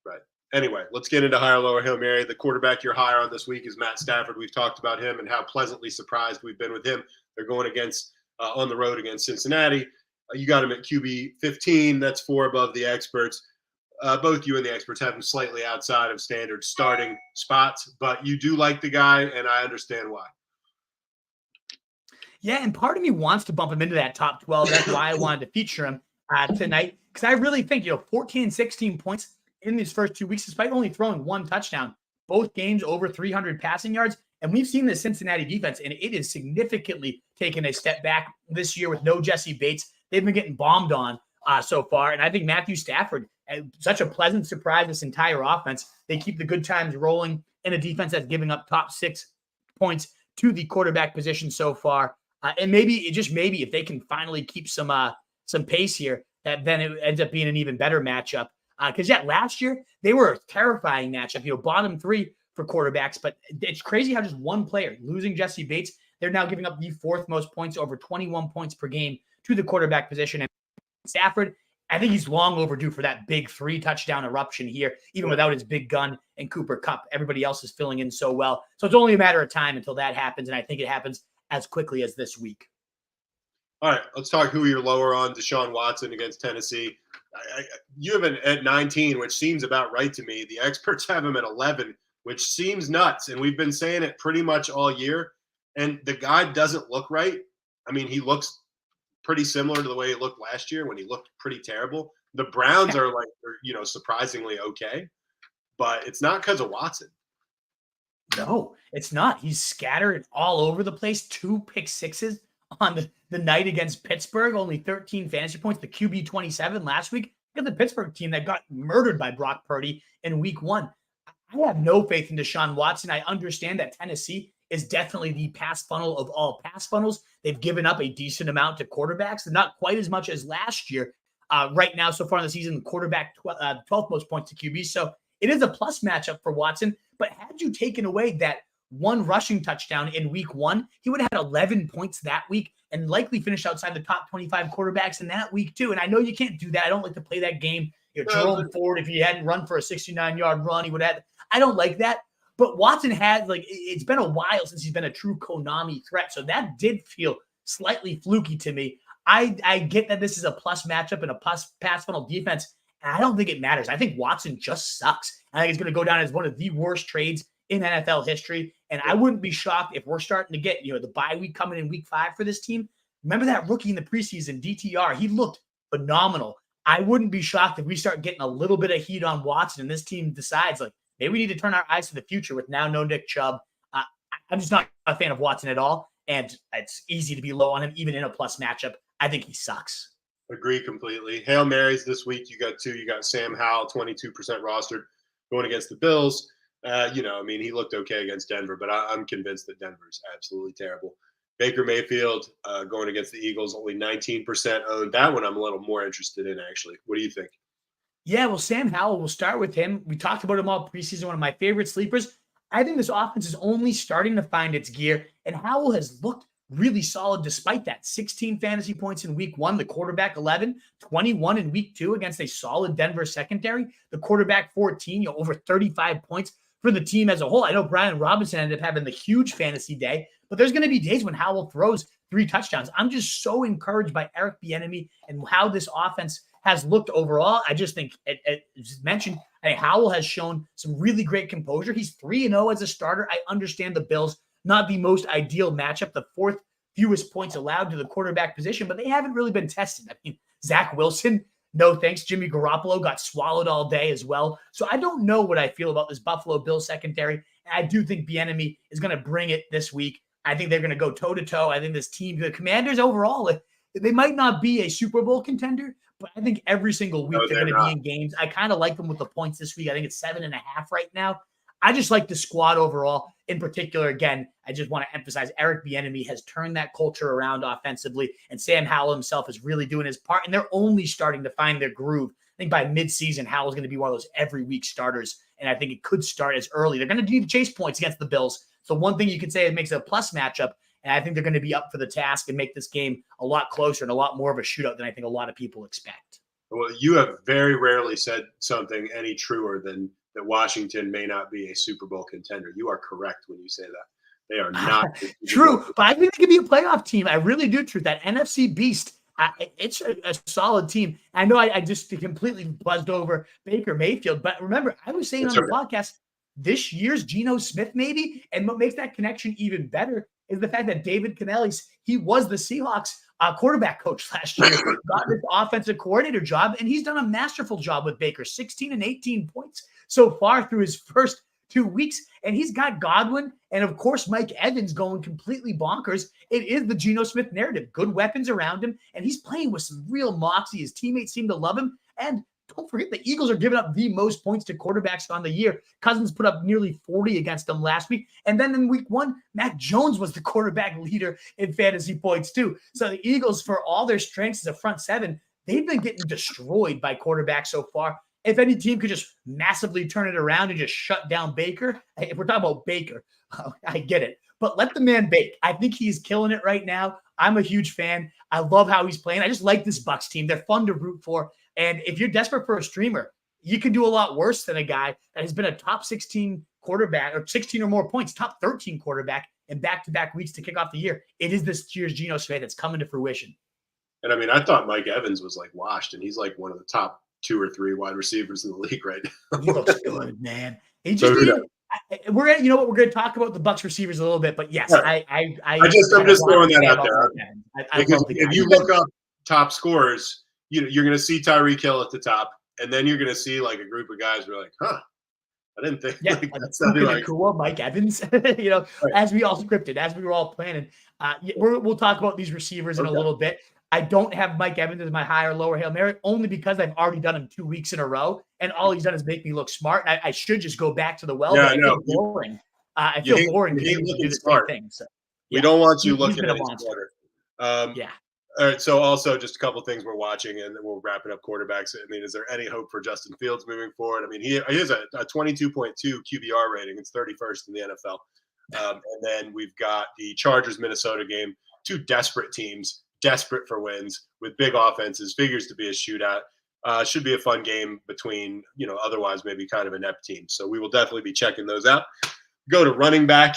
Right. Anyway, let's get into higher, lower Hail Mary. The quarterback you're higher on this week is Matt Stafford. We've talked about him and how pleasantly surprised we've been with him. They're going against on the road against Cincinnati. You got him at QB 15. That's 4 above the experts. Both you and the experts have him slightly outside of standard starting spots, but you do like the guy, and I understand why. Yeah, and part of me wants to bump him into that top 12. That's why I wanted to feature him tonight, because I really think, 14 and 16 points in these first 2 weeks, despite only throwing 1 touchdown. Both games over 300 passing yards. And we've seen the Cincinnati defense, and it is significantly taken a step back this year with no Jesse Bates. They've been getting bombed on so far. And I think Matthew Stafford, such a pleasant surprise, this entire offense. They keep the good times rolling in a defense that's giving up top 6 points to the quarterback position so far. And maybe, if they can finally keep some pace here, that then it ends up being an even better matchup. Because, last year, they were a terrifying matchup, bottom 3 for quarterbacks, but it's crazy how just one player, losing Jesse Bates, they're now giving up the 4th most points, over 21 points per game to the quarterback position. And Stafford, I think he's long overdue for that big 3 touchdown eruption here, even without his big gun and Cooper Kupp. Everybody else is filling in so well. So it's only a matter of time until that happens, and I think it happens as quickly as this week. All right, let's talk who you're lower on. Deshaun Watson against Tennessee. You have him at 19, which seems about right to me. The experts have him at 11, which seems nuts. And we've been saying it pretty much all year. And the guy doesn't look right. I mean, he looks pretty similar to the way he looked last year when he looked pretty terrible. The Browns are surprisingly okay, but it's not because of Watson. No, it's not. He's scattered all over the place. 2 pick sixes on the night against Pittsburgh, only 13 fantasy points. The QB 27 last week. Look at the Pittsburgh team that got murdered by Brock Purdy in week 1. I have no faith in Deshaun Watson. I understand that Tennessee is definitely the pass funnel of all pass funnels. They've given up a decent amount to quarterbacks, and not quite as much as last year. Right now, so far in the season, the quarterback 12th most points to QB. So it is a plus matchup for Watson. But had you taken away that 1 rushing touchdown in week 1, he would have had 11 points that week and likely finished outside the top 25 quarterbacks in that week too. And I know you can't do that. I don't like to play that game. Jerome Ford, if he hadn't run for a 69-yard run, he would have. I don't like that. But Watson has, like, it's been a while since he's been a true Konami threat. So that did feel slightly fluky to me. I get that this is a plus matchup and a plus pass funnel defense. And I don't think it matters. I think Watson just sucks. I think it's going to go down as one of the worst trades in NFL history. And I wouldn't be shocked if we're starting to get, the bye week coming in week 5 for this team. Remember that rookie in the preseason, DTR? He looked phenomenal. I wouldn't be shocked if we start getting a little bit of heat on Watson and this team decides, like, maybe we need to turn our eyes to the future with now no Nick Chubb. I'm just not a fan of Watson at all. And it's easy to be low on him, even in a plus matchup. I think he sucks. Agree completely. Hail Marys this week. You got 2. You got Sam Howell, 22% rostered, going against the Bills. He looked okay against Denver, but I'm convinced that Denver's absolutely terrible. Baker Mayfield going against the Eagles, only 19% owned. That one I'm a little more interested in, actually. What do you think? Yeah, well, Sam Howell, we'll start with him. We talked about him all preseason, one of my favorite sleepers. I think this offense is only starting to find its gear, and Howell has looked really solid despite that. 16 fantasy points in week 1, the quarterback 11, 21 in week 2 against a solid Denver secondary, the quarterback 14, over 35 points for the team as a whole. I know Brian Robinson ended up having the huge fantasy day, but there's going to be days when Howell throws 3 touchdowns. I'm just so encouraged by Eric Bieniemy and how this offense has looked overall. I just think, as mentioned, Howell has shown some really great composure. He's 3-0 as a starter. I understand the Bills, not the most ideal matchup, the 4th fewest points allowed to the quarterback position, but they haven't really been tested. I mean, Zach Wilson, no thanks. Jimmy Garoppolo got swallowed all day as well. So I don't know what I feel about this Buffalo Bills secondary. I do think Bieniemy is going to bring it this week. I think they're going to go toe-to-toe. I think this team, the Commanders overall, they might not be a Super Bowl contender, but I think every single week they're going to be in games. I kind of like them with the points this week. I think it's 7.5 right now. I just like the squad overall. In particular, again, I just want to emphasize Eric Bieniemy has turned that culture around offensively, and Sam Howell himself is really doing his part, and they're only starting to find their groove. I think by midseason, Howell's going to be one of those every week starters, and I think it could start as early. They're going to need to chase points against the Bills. So one thing you could say it makes it a plus matchup, and I think they're going to be up for the task and make this game a lot closer and a lot more of a shootout than I think a lot of people expect. Well, you have very rarely said something any truer than that Washington may not be a Super Bowl contender. You are correct when you say that. They are not. True, but I think they could be a playoff team. I really do. Truth, that NFC beast, it's a solid team. I know I just completely buzzed over Baker Mayfield, but remember, I was saying on the podcast, this year's Geno Smith maybe, and what makes that connection even better is the fact that David Canellis, he was the Seahawks quarterback coach last year, got this offensive coordinator job, and he's done a masterful job with Baker, 16 and 18 points so far through his first 2 weeks. And he's got Godwin and, of course, Mike Evans going completely bonkers. It is the Geno Smith narrative. Good weapons around him, and he's playing with some real moxie. His teammates seem to love him. And don't forget, the Eagles are giving up the most points to quarterbacks on the year. Cousins put up nearly 40 against them last week. And then in week 1, Mac Jones was the quarterback leader in fantasy points too. So the Eagles, for all their strengths as a front seven, they've been getting destroyed by quarterbacks so far. If any team could just massively turn it around and just shut down Baker, if we're talking about Baker, I get it. But let the man bake. I think he's killing it right now. I'm a huge fan. I love how he's playing. I just like this Bucs team. They're fun to root for. And if you're desperate for a streamer, you can do a lot worse than a guy that has been a top 16 quarterback or 16 or more points, top 13 quarterback in back-to-back weeks to kick off the year. It is this year's Geno Smith that's coming to fruition. And I mean, I thought Mike Evans was like washed, and he's like one of the top 2 or 3 wide receivers in the league right now. He looks good, man. He just we're gonna, we're gonna talk about the Bucs receivers a little bit, but yes, right. I'm just throwing that out there. Because if you look up top scorers, you're going to see Tyreek Hill at the top, and then you're going to see like a group of guys who are like, I didn't think. Yeah, like cool. Mike Evans, right. As we all scripted, as we were all planning. We'll talk about these receivers in a little bit. I don't have Mike Evans as my high or lower Hail Mary, only because I've already done him 2 weeks in a row, and all he's done is make me look smart. I should just go back to the well, but I feel boring. I feel boring to do the same thing. So, we don't want you looking at it smarter. Yeah. All right. So also just a couple things we're watching, and then we'll wrap it up. Quarterbacks. I mean, is there any hope for Justin Fields moving forward? I mean, he has a 22.2 QBR rating. It's 31st in the NFL. And then we've got the Chargers-Minnesota game. 2 desperate teams, desperate for wins with big offenses. Figures to be a shootout. Should be a fun game between, otherwise maybe kind of inept teams. So we will definitely be checking those out. Go to running back.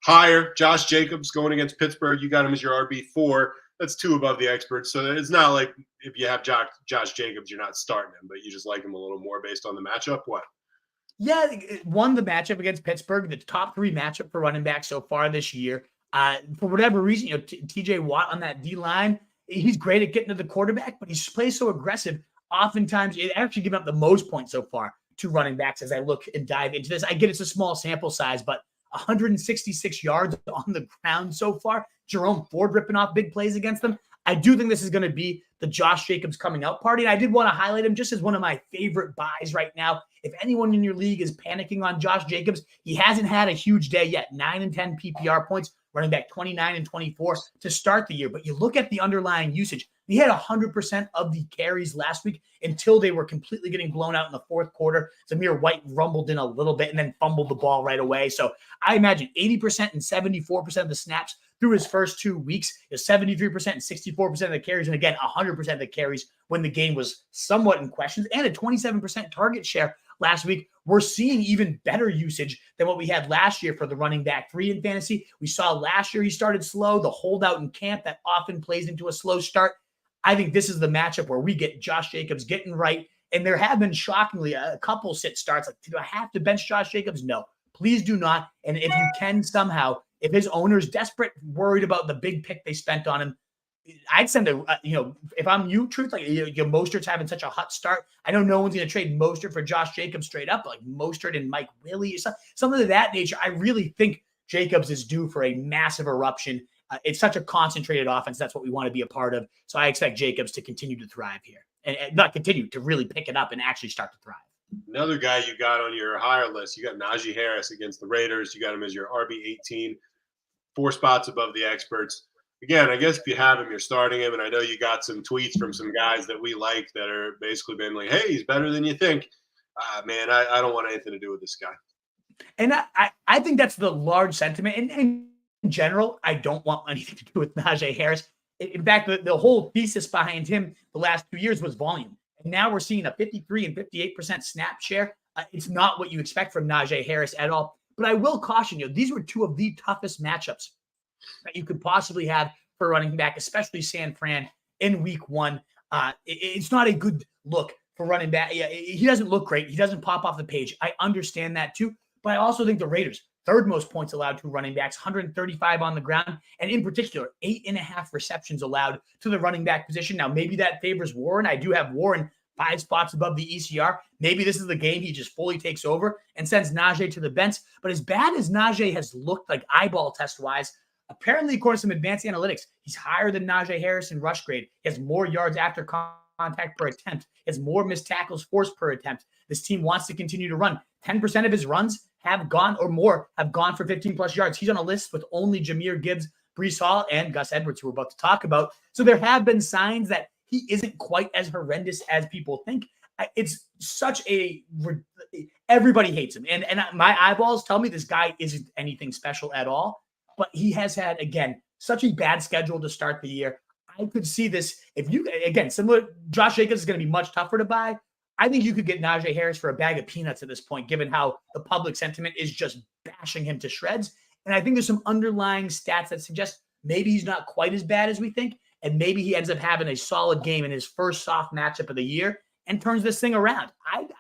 Higher, Josh Jacobs going against Pittsburgh. You got him as your RB4. That's 2 above the experts. So it's not like if you have Josh Jacobs, you're not starting him, but you just like him a little more based on the matchup. What? Yeah, it won the matchup against Pittsburgh, the top 3 matchup for running back so far this year. For whatever reason, TJ Watt on that D line, he's great at getting to the quarterback, but he plays so aggressive. Oftentimes, it actually given up the most points so far to running backs as I look and dive into this. I get it's a small sample size, but 166 yards on the ground so far. Jerome Ford ripping off big plays against them. I do think this is going to be the Josh Jacobs coming out party. And I did want to highlight him just as one of my favorite buys right now. If anyone in your league is panicking on Josh Jacobs, he hasn't had a huge day yet. 9 and 10 PPR points, running back 29 and 24 to start the year. But you look at the underlying usage. He had 100% of the carries last week until they were completely getting blown out in the fourth quarter. Zamir White rumbled in a little bit and then fumbled the ball right away. So I imagine 80% and 74% of the snaps through his first 2 weeks is 73% and 64% of the carries. And again, 100% of the carries when the game was somewhat in questions, and a 27% target share last week. We're seeing even better usage than what we had last year for the running back 3 in fantasy. We saw last year he started slow, the holdout in camp that often plays into a slow start. I think this is the matchup where we get Josh Jacobs getting right. And there have been shockingly a couple sit starts. Like, do I have to bench Josh Jacobs? No, please do not. And if you can somehow, if his owner's desperate, worried about the big pick they spent on him, I'd send if I'm you, truth, like Mostert's having such a hot start. I know no one's going to trade Mostert for Josh Jacobs straight up, like Mostert and Mike Willie or something of that nature. I really think Jacobs is due for a massive eruption. It's such a concentrated offense. That's what we want to be a part of. So I expect Jacobs to continue to thrive here and not continue to really pick it up and actually start to thrive. Another guy you got on your higher list, you got Najee Harris against the Raiders. You got him as your RB18, 4 spots above the experts. Again, I guess if you have him, you're starting him. And I know you got some tweets from some guys that we like that are basically been like, hey, he's better than you think. Man, I don't want anything to do with this guy. And I think that's the large sentiment. And in general, I don't want anything to do with Najee Harris. In fact, the whole thesis behind him the last 2 years was volume. And now we're seeing a 53 and 58% snap share. It's not what you expect from Najee Harris at all. But I will caution you, these were 2 of the toughest matchups that you could possibly have for running back, especially San Fran in week 1. It's not a good look for running back. Yeah, he doesn't look great. He doesn't pop off the page. I understand that too. But I also think the Raiders, 3rd most points allowed to running backs, 135 on the ground, and in particular, 8.5 receptions allowed to the running back position. Now, maybe that favors Warren. I do have Warren 5 spots above the ECR. Maybe this is the game he just fully takes over and sends Najee to the bench. But as bad as Najee has looked like eyeball test-wise, apparently, according to some advanced analytics, he's higher than Najee Harris in rush grade. He has more yards after contact per attempt. He has more missed tackles forced per attempt. This team wants to continue to run. 10% of his runs have gone for 15-plus yards. He's on a list with only Jahmyr Gibbs, Breece Hall, and Gus Edwards, who we're about to talk about. So there have been signs that he isn't quite as horrendous as people think. It's such everybody hates him. And my eyeballs tell me this guy isn't anything special at all. But he has had, again, such a bad schedule to start the year. I could see this. Similar, Josh Jacobs is going to be much tougher to buy. I think you could get Najee Harris for a bag of peanuts at this point, given how the public sentiment is just bashing him to shreds. And I think there's some underlying stats that suggest maybe he's not quite as bad as we think. And maybe he ends up having a solid game in his first soft matchup of the year and turns this thing around.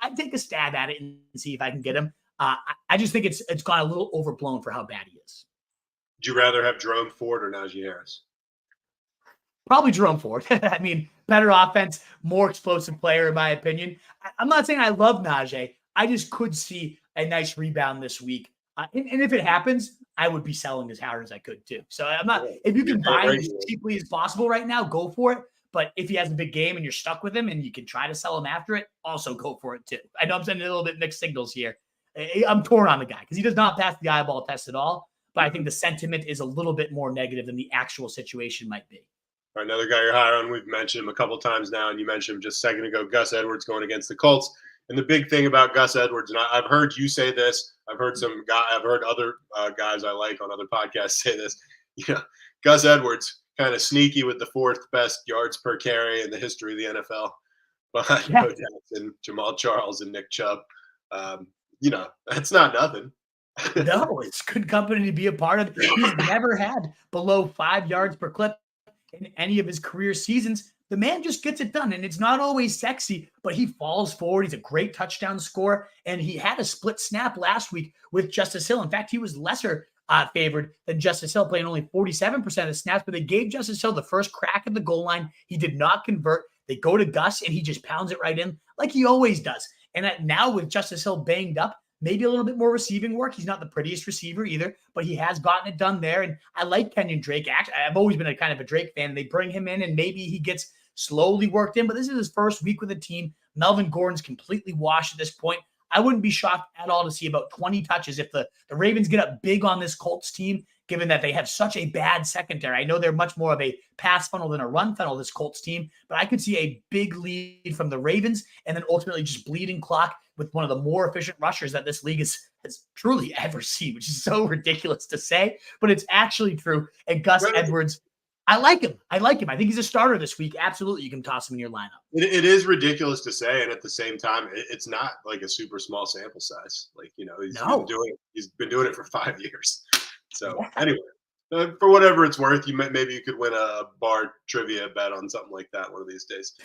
I'd take a stab at it and see if I can get him. I just think it's gone a little overblown for how bad he is. Would you rather have Jerome Ford or Najee Harris? Probably Jerome Ford. I mean, better offense, more explosive player, in my opinion. I'm not saying I love Najee. I just could see a nice rebound this week. And if it happens, I would be selling as hard as I could too. So I'm not, if you can buy him as cheaply as possible right now, go for it. But if he has a big game and you're stuck with him and you can try to sell him after it, also go for it too. I know I'm sending a little bit mixed signals here. I'm torn on the guy because he does not pass the eyeball test at all. But I think the sentiment is a little bit more negative than the actual situation might be. All right, another guy you're higher on, we've mentioned him a couple times now, and you mentioned him just a second ago, Gus Edwards going against the Colts. And the big thing about Gus Edwards, and I've heard you say this, I've heard other guys I like on other podcasts say this. Gus Edwards kind of sneaky with the 4th best yards per carry in the history of the NFL, behind Bo Jackson, Jamal Charles, and Nick Chubb. That's not nothing. No, it's good company to be a part of. He's never had below 5 yards per clip in any of his career seasons. The man just gets it done, and it's not always sexy, but he falls forward. He's a great touchdown scorer, and he had a split snap last week with Justice Hill. In fact, he was lesser favored than Justice Hill, playing only 47% of the snaps, but they gave Justice Hill the first crack at the goal line. He did not convert. They go to Gus, and he just pounds it right in like he always does. And now with Justice Hill banged up, maybe a little bit more receiving work. He's not the prettiest receiver either, but he has gotten it done there. And I like Kenyon Drake. Actually, I've always been a kind of a Drake fan. They bring him in and maybe he gets slowly worked in, but this is his first week with the team. Melvin Gordon's completely washed at this point. I wouldn't be shocked at all to see about 20 touches if the Ravens get up big on this Colts team, given that they have such a bad secondary. I know they're much more of a pass funnel than a run funnel, this Colts team, but I could see a big lead from the Ravens and then ultimately just bleeding clock with one of the more efficient rushers that this league has truly ever seen, which is so ridiculous to say, but it's actually true. And Gus Edwards, I like him. I think he's a starter this week. Absolutely. You can toss him in your lineup. It is ridiculous to say. And at the same time, it's not like a super small sample size. Like, he's been doing it for 5 years. So anyway, for whatever it's worth, maybe you could win a bar trivia bet on something like that one of these days.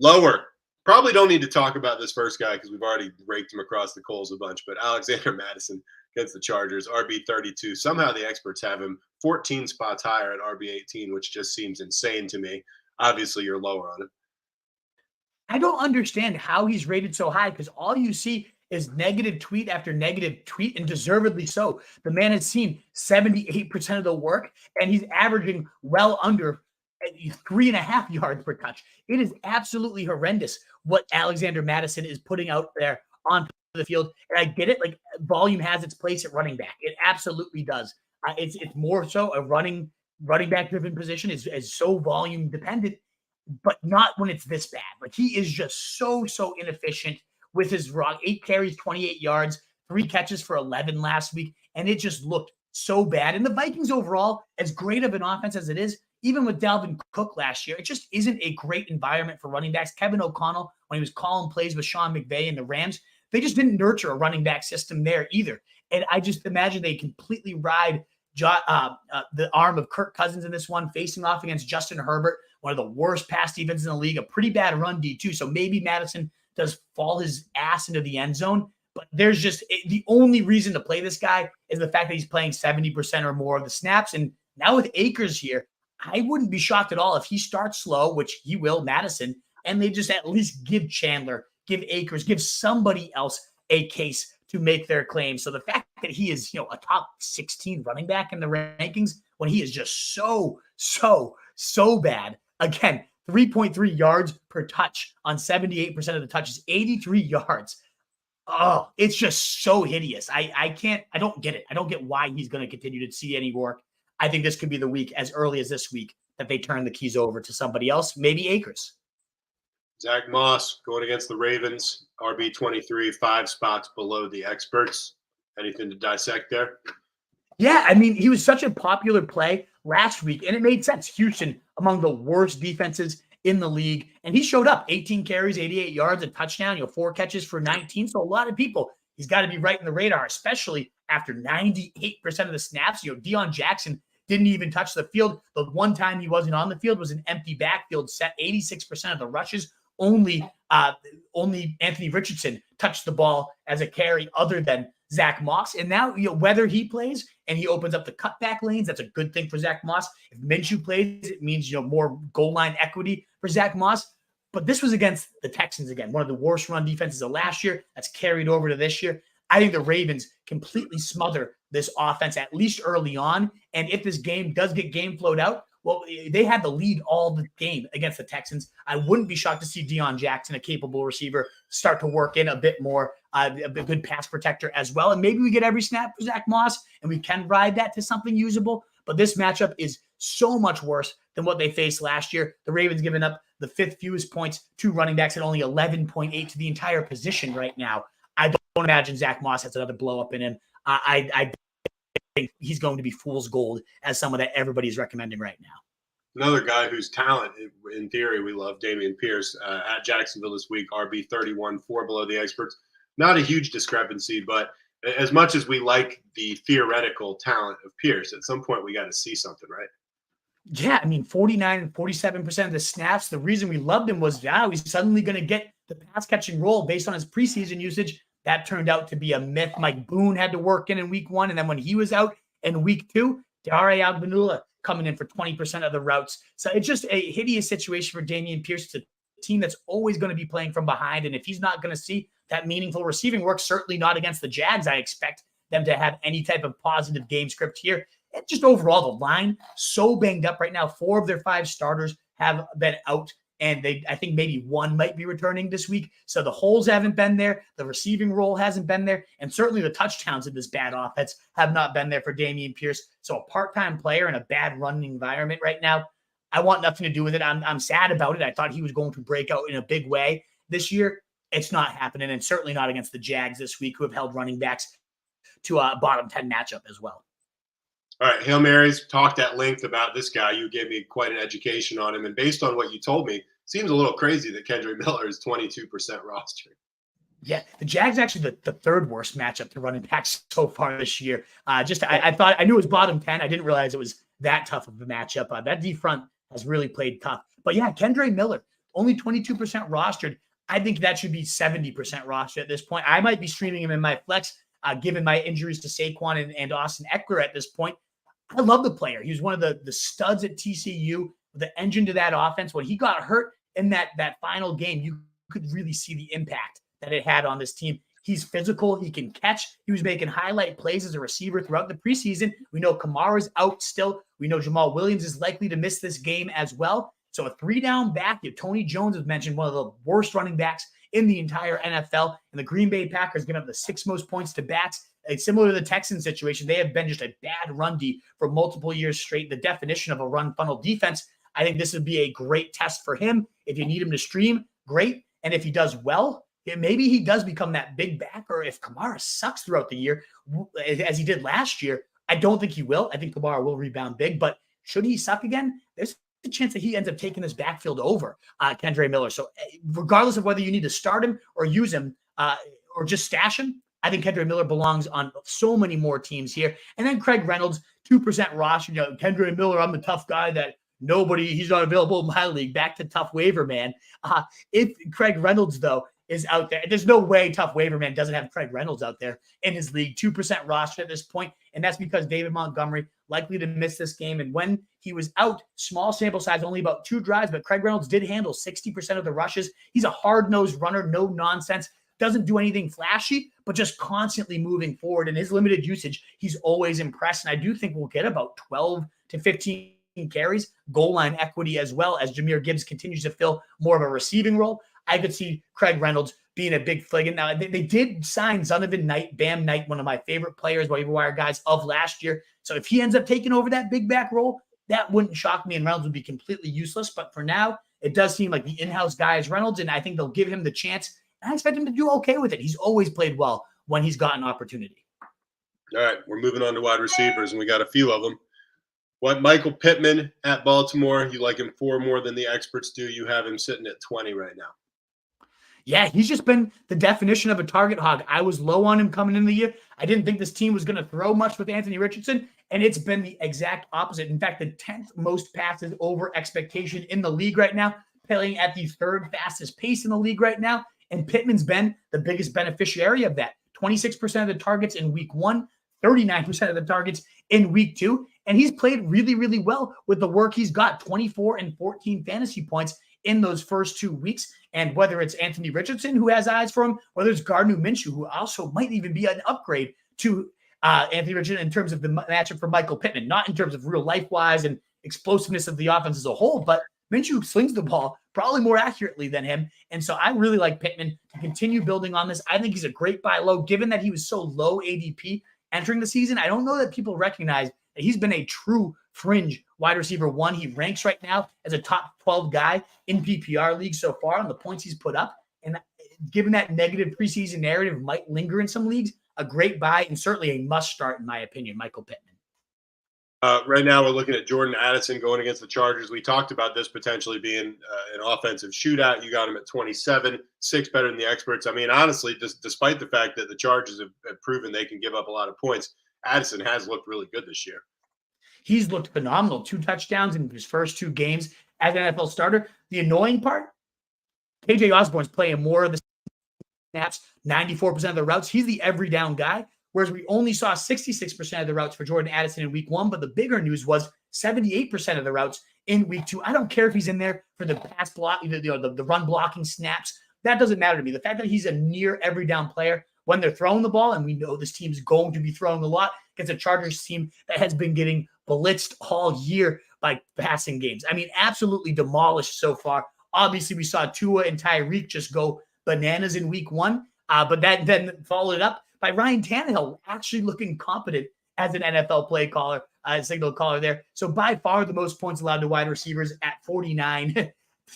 Lower. Probably don't need to talk about this first guy because we've already raked him across the coals a bunch, but Alexander Mattison against the Chargers, RB32. Somehow the experts have him 14 spots higher at RB18, which just seems insane to me. Obviously, you're lower on him. I don't understand how he's rated so high because all you see is negative tweet after negative tweet, and deservedly so. The man has seen 78% of the work, and he's averaging well under 3.5 yards per touch. It is absolutely horrendous what Alexander Mattison is putting out there on the field. And I get it. Like, volume has its place at running back. It absolutely does. It's more so a running back driven position is so volume dependent, but not when it's this bad. Like, he is just so inefficient with his 8 carries, 28 yards, 3 catches for 11 last week. And it just looked so bad. And the Vikings overall, as great of an offense as it is, even with Dalvin Cook last year, it just isn't a great environment for running backs. Kevin O'Connell, when he was calling plays with Sean McVay and the Rams, they just didn't nurture a running back system there either. And I just imagine they completely ride the arm of Kirk Cousins in this one, facing off against Justin Herbert, one of the worst pass defenses in the league, a pretty bad run D too. So maybe Mattison does fall his ass into the end zone. But there's just the only reason to play this guy is the fact that he's playing 70% or more of the snaps. And now with Akers here, I wouldn't be shocked at all if he starts slow, which he will, Mattison, and they just at least give Chandler, give Akers, give somebody else a case to make their claim. So the fact that he is, a top 16 running back in the rankings when he is just so bad. Again, 3.3 yards per touch on 78% of the touches, 83 yards. Oh, it's just so hideous. I don't get it. I don't get why he's going to continue to see any work. I think this could be the week, as early as this week, that they turn the keys over to somebody else, maybe Akers. Zach Moss going against the Ravens, RB23, 5 spots below the experts. Anything to dissect there? Yeah, I mean, he was such a popular play last week, and it made sense. Houston, among the worst defenses in the league, and he showed up. 18 carries, 88 yards, a touchdown, 4 catches for 19. So a lot of people, he's got to be right in the radar, especially after 98% of the snaps. Deion Jackson didn't even touch the field. The one time he wasn't on the field was an empty backfield set. 86% of the rushes. Only Anthony Richardson touched the ball as a carry other than Zach Moss. And now, whether he plays and he opens up the cutback lanes, that's a good thing for Zach Moss. If Minshew plays, it means, more goal line equity for Zach Moss. But this was against the Texans again, one of the worst run defenses of last year. That's carried over to this year. I think the Ravens completely smother this offense, at least early on. And if this game does get game flowed out, well, they had the lead all the game against the Texans. I wouldn't be shocked to see Deion Jackson, a capable receiver, start to work in a bit more, a good pass protector as well. And maybe we get every snap for Zach Moss, and we can ride that to something usable. But this matchup is so much worse than what they faced last year. The Ravens giving up the 5th fewest points to running backs at only 11.8 to the entire position right now. I don't imagine Zach Moss has another blow up in him. I think he's going to be fool's gold as someone that everybody's recommending right now. Another guy whose talent, in theory, we love, Dameon Pierce, at Jacksonville this week, RB31, 4 below the experts. Not a huge discrepancy, but As much as we like the theoretical talent of Pierce, at some point we got to see something, right? Yeah, I mean, 49 and 47% of the snaps. The reason we loved him was, yeah, he's suddenly going to get the pass catching role based on his preseason usage. That turned out to be a myth. Mike Boone had to work in week 1. And then when he was out in week 2, Dare Agbanula coming in for 20% of the routes. So it's just a hideous situation for Dameon Pierce. It's a team that's always going to be playing from behind. And if he's not going to see that meaningful receiving work, certainly not against the Jags, I expect them to have any type of positive game script here. And just overall, the line so banged up right now. 4 of their 5 starters have been out, and I think maybe 1 might be returning this week. So the holes haven't been there. The receiving role hasn't been there. And certainly the touchdowns in this bad offense have not been there for Dameon Pierce. So a part-time player in a bad running environment right now, I want nothing to do with it. I'm sad about it. I thought he was going to break out in a big way this year. It's not happening, and certainly not against the Jags this week, who have held running backs to a bottom 10 matchup as well. All right, Hail Marys, talked at length about this guy. You gave me quite an education on him. And based on what you told me, seems a little crazy that Kendre Miller is 22% rostered. Yeah, the Jags actually the third worst matchup to running backs so far this year. I thought I knew it was bottom 10. I didn't realize it was that tough of a matchup. That D front has really played tough. But yeah, Kendre Miller, only 22% rostered. I think that should be 70% rostered at this point. I might be streaming him in my flex, given my injuries to Saquon and Austin Eckler at this point. I love the player. He was one of the studs at TCU, the engine to that offense. When he got hurt in that final game, you could really see the impact that it had on this team. He's physical. He can catch. He was making highlight plays as a receiver throughout the preseason. We know Kamara's out still. We know Jamal Williams is likely to miss this game as well. So a 3-down back. Tony Jones was mentioned, one of the worst running backs in the entire NFL. And the Green Bay Packers give up the 6th most points to backs. It's similar to the Texans situation. They have been just a bad run D for multiple years straight. The definition of a run funnel defense. I think this would be a great test for him. If you need him to stream, great. And if he does well, maybe he does become that big back. Or if Kamara sucks throughout the year, as he did last year, I don't think he will. I think Kamara will rebound big. But should he suck again, there's a chance that he ends up taking this backfield over Kendre Miller. So regardless of whether you need to start him or use him or just stash him, I think Kendre Miller belongs on so many more teams here. And then Craig Reynolds, 2% roster. Kendre Miller, I'm the tough guy that he's not available in my league. Back to tough waiver man. If Craig Reynolds, though, is out there, there's no way tough waiver man doesn't have Craig Reynolds out there in his league. 2% roster at this point. And that's because David Montgomery likely to miss this game. And when he was out, small sample size, only about 2 drives, but Craig Reynolds did handle 60% of the rushes. He's a hard-nosed runner, no nonsense. Doesn't do anything flashy, but just constantly moving forward. In his limited usage, he's always impressed. And I do think we'll get about 12 to 15 carries, goal line equity as well, as Jahmyr Gibbs continues to fill more of a receiving role. I could see Craig Reynolds being a big flag. Now, they did sign Zonovan Knight, Bam Knight, one of my favorite players, waiver wire guys of last year. So if he ends up taking over that big back role, that wouldn't shock me, and Reynolds would be completely useless. But for now, it does seem like the in-house guy is Reynolds, and I think they'll give him the chance. I expect him to do okay with it. He's always played well when he's gotten opportunity. All right, we're moving on to wide receivers, and we got a few of them. What Michael Pittman at Baltimore, you like him 4 more than the experts do. You have him sitting at 20 right now. Yeah, he's just been the definition of a target hog. I was low on him coming into the year. I didn't think this team was going to throw much with Anthony Richardson, and it's been the exact opposite. In fact, the 10th most passes over expectation in the league right now, playing at the 3rd fastest pace in the league right now. And Pittman's been the biggest beneficiary of that. 26% of the targets in week 1, 39% of the targets in week 2. And he's played really, really well with the work he's got, 24 and 14 fantasy points in those first 2 weeks. And whether it's Anthony Richardson, who has eyes for him, whether it's Gardner Minshew, who also might even be an upgrade to Anthony Richardson in terms of the matchup for Michael Pittman, not in terms of real life-wise and explosiveness of the offense as a whole, but Minshew slings the ball probably more accurately than him. And so I really like Pittman to continue building on this. I think he's a great buy low, given that he was so low ADP entering the season. I don't know that people recognize that he's been a true fringe wide receiver 1. He ranks right now as a top 12 guy in PPR leagues so far on the points he's put up. And given that negative preseason narrative might linger in some leagues, a great buy and certainly a must start, in my opinion, Michael Pittman. Right now, we're looking at Jordan Addison going against the Chargers. We talked about this potentially being an offensive shootout. You got him at 27, 6 better than the experts. I mean, honestly, despite the fact that the Chargers have proven they can give up a lot of points, Addison has looked really good this year. He's looked phenomenal. 2 touchdowns in his first 2 games as an NFL starter. The annoying part, KJ Osborne's playing more of the snaps, 94% of the routes. He's the every down guy, whereas we only saw 66% of the routes for Jordan Addison in week 1. But the bigger news was 78% of the routes in week 2. I don't care if he's in there for the pass block, the run blocking snaps. That doesn't matter to me. The fact that he's a near every down player when they're throwing the ball, and we know this team's going to be throwing a lot against a Chargers team that has been getting blitzed all year by passing games. I mean, absolutely demolished so far. Obviously, we saw Tua and Tyreek just go bananas in week 1, but that then followed up by Ryan Tannehill actually looking competent as an NFL play caller, signal caller there. So by far the most points allowed to wide receivers at 49,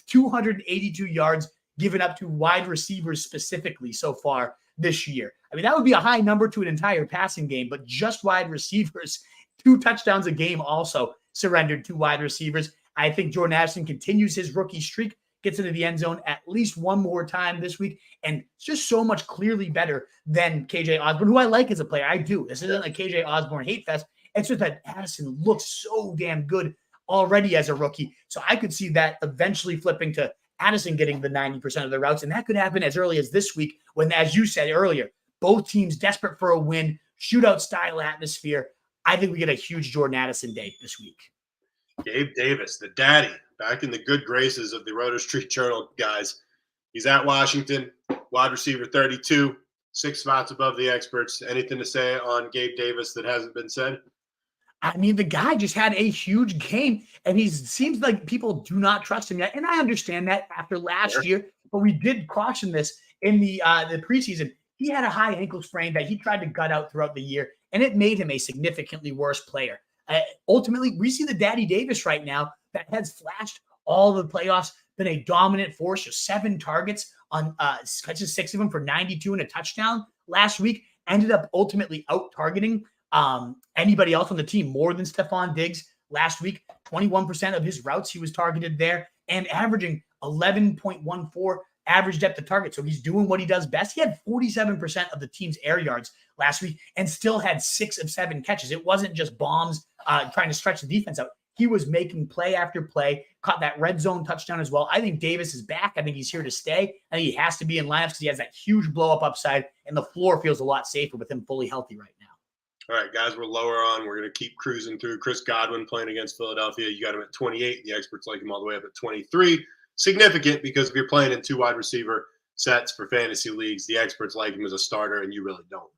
282 yards given up to wide receivers specifically so far this year. I mean, that would be a high number to an entire passing game, but just wide receivers, 2 touchdowns a game also surrendered to wide receivers. I think Jordan Addison continues his rookie streak, gets into the end zone at least one more time this week, and just so much clearly better than KJ Osborne, who I like as a player. I do. This isn't a KJ Osborne hate fest. It's just that Addison looks so damn good already as a rookie. So I could see that eventually flipping to Addison getting the 90% of the routes, and that could happen as early as this week when, as you said earlier, both teams desperate for a win, shootout style atmosphere. I think we get a huge Jordan Addison day this week. Gabe Davis, the daddy, back in the good graces of the Roto Street Journal guys. He's at Washington, wide receiver 32, 6 spots above the experts. Anything to say on Gabe Davis that hasn't been said? I mean, the guy just had a huge game, and he seems like people do not trust him yet. And I understand that after last year, but we did caution this in the preseason. He had a high ankle sprain that he tried to gut out throughout the year, and it made him a significantly worse player. Ultimately, we see the Daddy Davis right now that has flashed all the playoffs, been a dominant force, just 7 targets on catches, 6 of them for 92 and a touchdown last week, ended up ultimately out-targeting anybody else on the team more than Stephon Diggs last week. 21% of his routes he was targeted there and averaging 11.14 average depth of target. So he's doing what he does best. He had 47% of the team's air yards last week and still had 6 of 7 catches. It wasn't just bombs trying to stretch the defense out. He was making play after play, caught that red zone touchdown as well. I think Davis is back. I think he's here to stay. I think he has to be in lineups because he has that huge blow-up upside, and the floor feels a lot safer with him fully healthy right now. All right, guys, we're lower on. We're going to keep cruising through. Chris Godwin playing against Philadelphia. You got him at 28. The experts like him all the way up at 23. Significant because if you're playing in 2 wide receiver sets for fantasy leagues, the experts like him as a starter, and you really don't.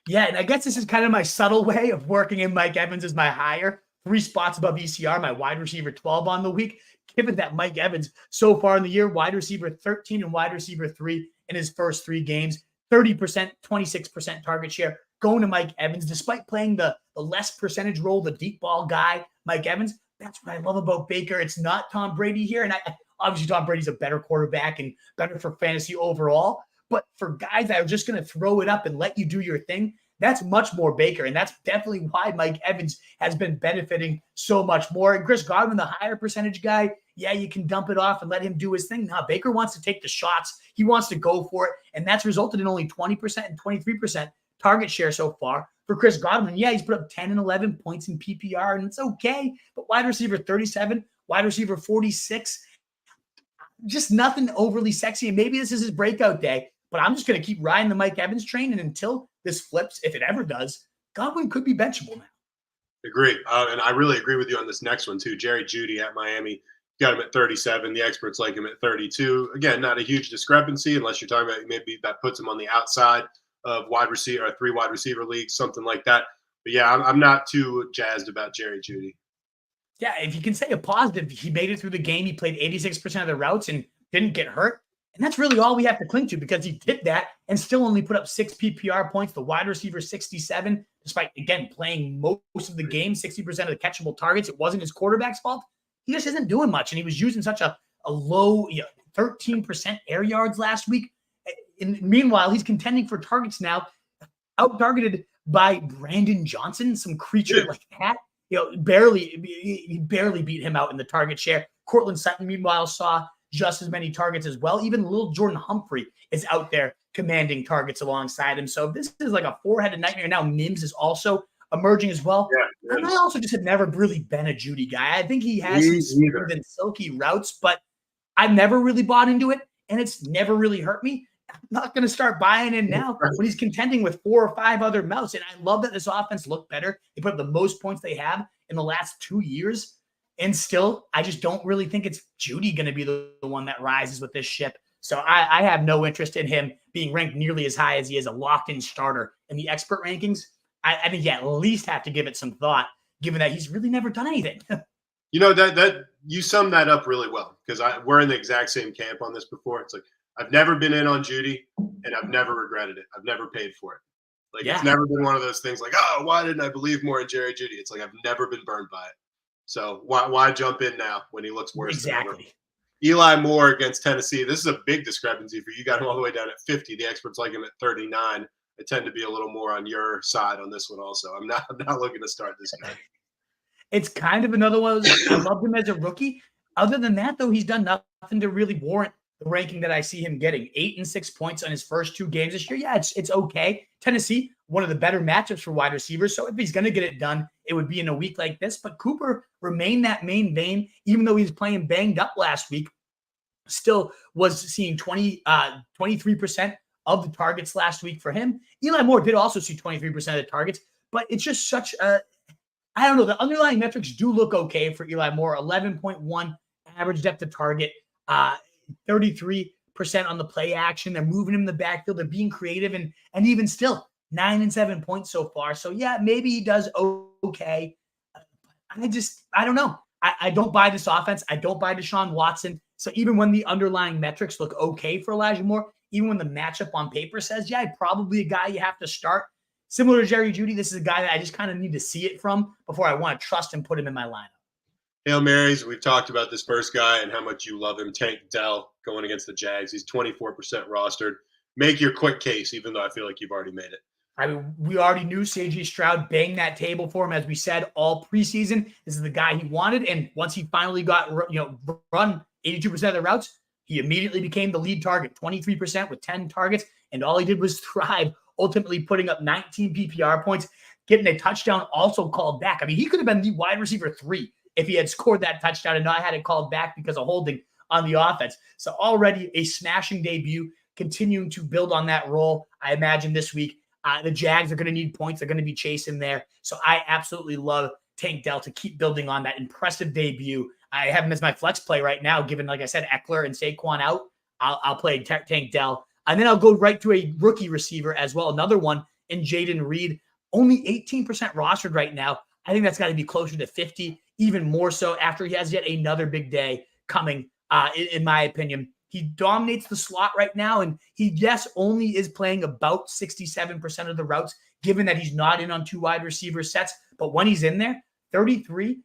Yeah, and I guess this is kind of my subtle way of working in Mike Evans as my higher. 3 spots above ECR, my wide receiver 12 on the week. Given that Mike Evans so far in the year, wide receiver 13 and wide receiver 3 in his first 3 games, 30%, 26% target share. Going to Mike Evans, despite playing the less percentage role, the deep ball guy, Mike Evans, that's what I love about Baker. It's not Tom Brady here. And obviously Tom Brady's a better quarterback and better for fantasy overall. But for guys that are just going to throw it up and let you do your thing, that's much more Baker. And that's definitely why Mike Evans has been benefiting so much more. And Chris Godwin, the higher percentage guy, yeah, you can dump it off and let him do his thing. Now, Baker wants to take the shots. He wants to go for it. And that's resulted in only 20% and 23% target share so far for Chris Godwin. Yeah, he's put up 10 and 11 points in PPR, and it's okay. But wide receiver 37, wide receiver 46, just nothing overly sexy. And maybe this is his breakout day, but I'm just going to keep riding the Mike Evans train. And until this flips, if it ever does, Godwin could be benchable now. Agree. And I really agree with you on this next one, too. Jerry Jeudy at Miami. Got him at 37. The experts like him at 32. Again, not a huge discrepancy unless you're talking about maybe that puts him on the outside of wide receiver or 3 wide receiver leagues, something like that. But yeah, I'm not too jazzed about Jerry Jeudy. Yeah, if you can say a positive, he made it through the game. He played 86% of the routes and didn't get hurt. And that's really all we have to cling to because he did that and still only put up 6 PPR points. The wide receiver 67, despite, again, playing most of the game, 60% of the catchable targets. It wasn't his quarterback's fault. He just isn't doing much. And he was using such a low 13% air yards last week. And meanwhile, he's contending for targets now, out-targeted by Brandon Johnson, some creature like that. he barely beat him out in the target share. Cortland Sutton, meanwhile, saw just as many targets as well. Even little Jordan Humphrey is out there commanding targets alongside him. So this is like a four-headed nightmare. Now Mims is also emerging as well. Yeah, and I also just have never really been a Judy guy. I think he has some smooth and silky routes, but I've never really bought into it, and it's never really hurt me. I'm not going to start buying in now when he's contending with 4 or 5 other mounts. And I love that this offense looked better. They put up the most points they have in the last 2 years. And still, I just don't really think it's Judy going to be the one that rises with this ship. So I have no interest in him being ranked nearly as high as he is a locked-in starter in the expert rankings. I think you at least have to give it some thought, given that he's really never done anything. That you summed that up really well, because we're in the exact same camp on this before. It's like, I've never been in on Judy, and I've never regretted it. I've never paid for it. It's never been one of those things like, oh, why didn't I believe more in Jerry Judy? It's like, I've never been burned by it. So why jump in now when he looks worse? Exactly. Eli Moore against Tennessee. This is a big discrepancy for you. Got him all the way down at 50. The experts like him at 39. I tend to be a little more on your side on this one also. I'm not looking to start this guy. It's kind of another one. I loved him as a rookie. Other than that, though, he's done nothing to really warrant the ranking that I see him getting. 8 and 6 points on his first 2 games this year. Yeah, it's okay. Tennessee, one of the better matchups for wide receivers. So if he's going to get it done, it would be in a week like this. But Cooper remained that main vein, even though he was playing banged up last week. Still was seeing 23% of the targets last week for him. Eli Moore did also see 23% of the targets, but it's just such a, I don't know, the underlying metrics do look okay for Eli Moore. 11.1 average depth of target, 33% on the play action. They're moving him in the backfield. They're being creative, and even still 9 and 7 points so far. So yeah, maybe he does okay. I don't know. I don't buy this offense. I don't buy Deshaun Watson. So even when the underlying metrics look okay for Elijah Moore, even when the matchup on paper says, yeah, probably a guy you have to start. Similar to Jerry Judy, this is a guy that I just kind of need to see it from before I want to trust and put him in my lineup. Hail Marys, we've talked about this first guy and how much you love him. Tank Dell going against the Jags. He's 24% rostered. Make your quick case, even though I feel like you've already made it. I mean, we already knew C.J. Stroud banged that table for him, as we said, all preseason. This is the guy he wanted, and once he finally got run 82% of the routes, he immediately became the lead target, 23% with 10 targets, and all he did was thrive, ultimately putting up 19 PPR points, getting a touchdown also called back. I mean, he could have been the wide receiver 3 if he had scored that touchdown and not had it called back because of holding on the offense. So already a smashing debut, continuing to build on that role. I imagine this week the Jags are going to need points. They're going to be chasing there. So I absolutely love Tank Dell to keep building on that impressive debut. I have him as my flex play right now, given, like I said, Eckler and Saquon out. I'll play Tank Dell. And then I'll go right to a rookie receiver as well. Another one in Jaden Reed, only 18% rostered right now. I think that's got to be closer to 50, even more so after he has yet another big day coming, in my opinion. He dominates the slot right now, and he, yes, only is playing about 67% of the routes, given that he's not in on 2 wide receiver sets. But when he's in there, 33%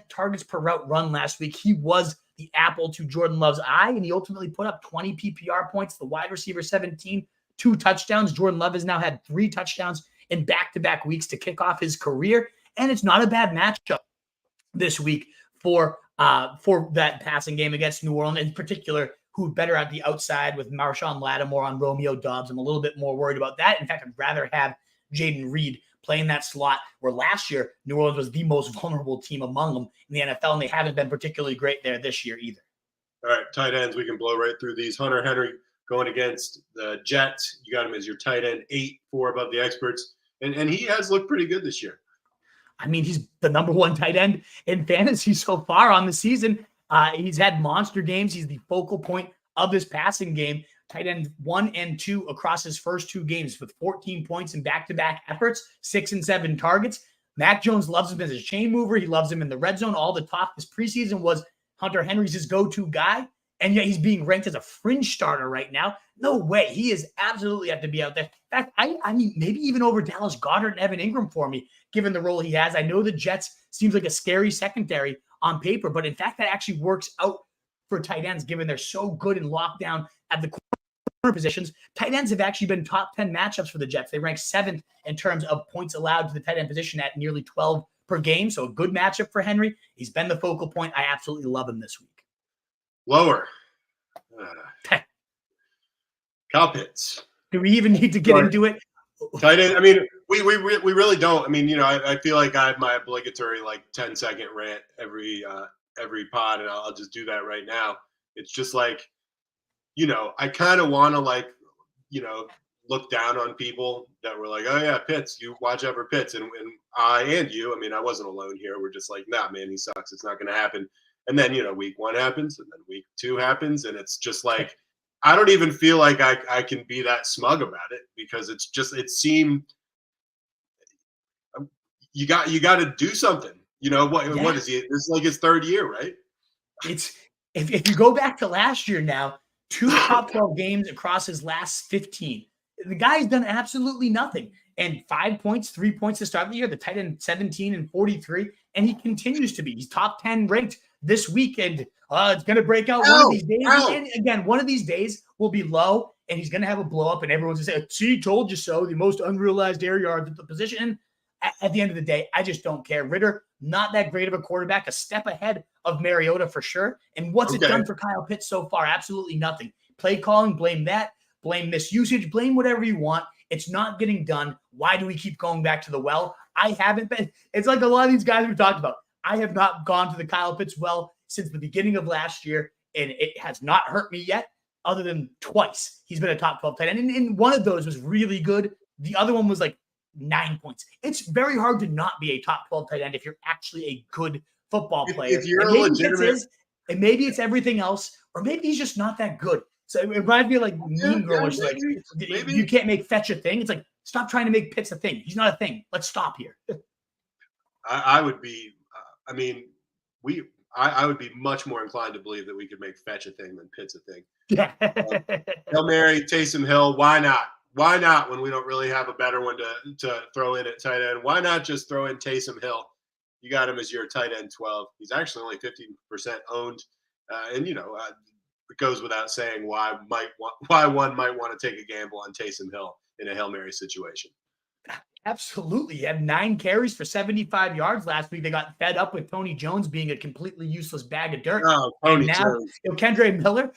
targets per route run last week. He was the apple to Jordan Love's eye, and he ultimately put up 20 PPR points, the wide receiver 17, 2 touchdowns. Jordan Love has now had 3 touchdowns in back-to-back weeks to kick off his career, and it's not a bad matchup this week for that passing game against New Orleans, in particular, who better at the outside with Marshawn Lattimore on Romeo Doubs. I'm a little bit more worried about that. In fact, I'd rather have Jaden Reed playing that slot, where last year New Orleans was the most vulnerable team among them in the NFL, and they haven't been particularly great there this year either. All right, tight ends, we can blow right through these. Hunter Henry going against the Jets. You got him as your tight end, 8-4 above the experts, and he has looked pretty good this year. I mean, he's the number 1 tight end in fantasy so far on the season. He's had monster games. He's the focal point of this passing game. Tight end 1 and 2 across his first 2 games with 14 points in back-to-back efforts, 6 and 7 targets. Mac Jones loves him as a chain mover. He loves him in the red zone. All the talk this preseason was Hunter Henry's his go-to guy, and yet he's being ranked as a fringe starter right now. No way. He is absolutely have to be out there. In fact, I mean, maybe even over Dallas Goedert and Evan Ingram for me, given the role he has. I know the Jets seems like a scary secondary on paper, but in fact, that actually works out for tight ends, given they're so good in lockdown at the corner positions. Tight ends have actually been top 10 matchups for the Jets. They rank 7th in terms of points allowed to the tight end position at nearly 12 per game. So a good matchup for Henry. He's been the focal point. I absolutely love him this week. Lower. Kyle Pitts. Do we even need to get into it? Tight end. I mean, we really don't. I mean, I feel like I have my obligatory 10-second rant every pod, and I'll just do that right now. It's just I kind of want to look down on people that were like, oh yeah, Pitts, you watch out for Pitts, and I mean, I wasn't alone here. We're just like, nah, man, he sucks. It's not going to happen. And then week 1 happens, and then week 2 happens, and it's just like I don't even feel like I can be that smug about it because it seemed you got to do something. What is he? This is like his 3rd year, right? It's if you go back to last year now, 2 top 12 games across his last 15. The guy's done absolutely nothing. And 5 points, 3 points to start the year. The tight end 17 and 43, and he continues to be. He's top 10 ranked this week, and it's going to break out one of these days. And again, one of these days will be low, and he's going to have a blow up, and everyone's going to say, "See, told you so." The most unrealized air yards at the position. At the end of the day, I just don't care. Ritter, not that great of a quarterback, a step ahead of Mariota for sure. And what's it done for Kyle Pitts so far? Absolutely nothing. Play calling, blame that, blame misusage, blame whatever you want. It's not getting done. Why do we keep going back to the well? I haven't been. It's like a lot of these guys we've talked about. I have not gone to the Kyle Pitts well since the beginning of last year, and it has not hurt me yet, other than twice. He's been a top 12 tight end, and one of those was really good. The other one was 9 points. It's very hard to not be a top 12 tight end if you're actually a good football player. If you're a legitimate, and maybe it's everything else, or maybe he's just not that good. So it reminds me of Mean Girl, which maybe you can't make fetch a thing. It's like, stop trying to make Pitts a thing. He's not a thing. Let's stop here. I would be. I would be much more inclined to believe that we could make fetch a thing than Pitts a thing. Yeah. Hail Mary, Taysom Hill. Why not? Why not when we don't really have a better one to throw in at tight end? Why not just throw in Taysom Hill? You got him as your tight end 12. He's actually only 15% owned, and it goes without saying why one might want to take a gamble on Taysom Hill in a Hail Mary situation. Absolutely. He had 9 carries for 75 yards last week. They got fed up with Tony Jones being a completely useless bag of dirt. Oh, Tony now, Jones. Kendre Miller,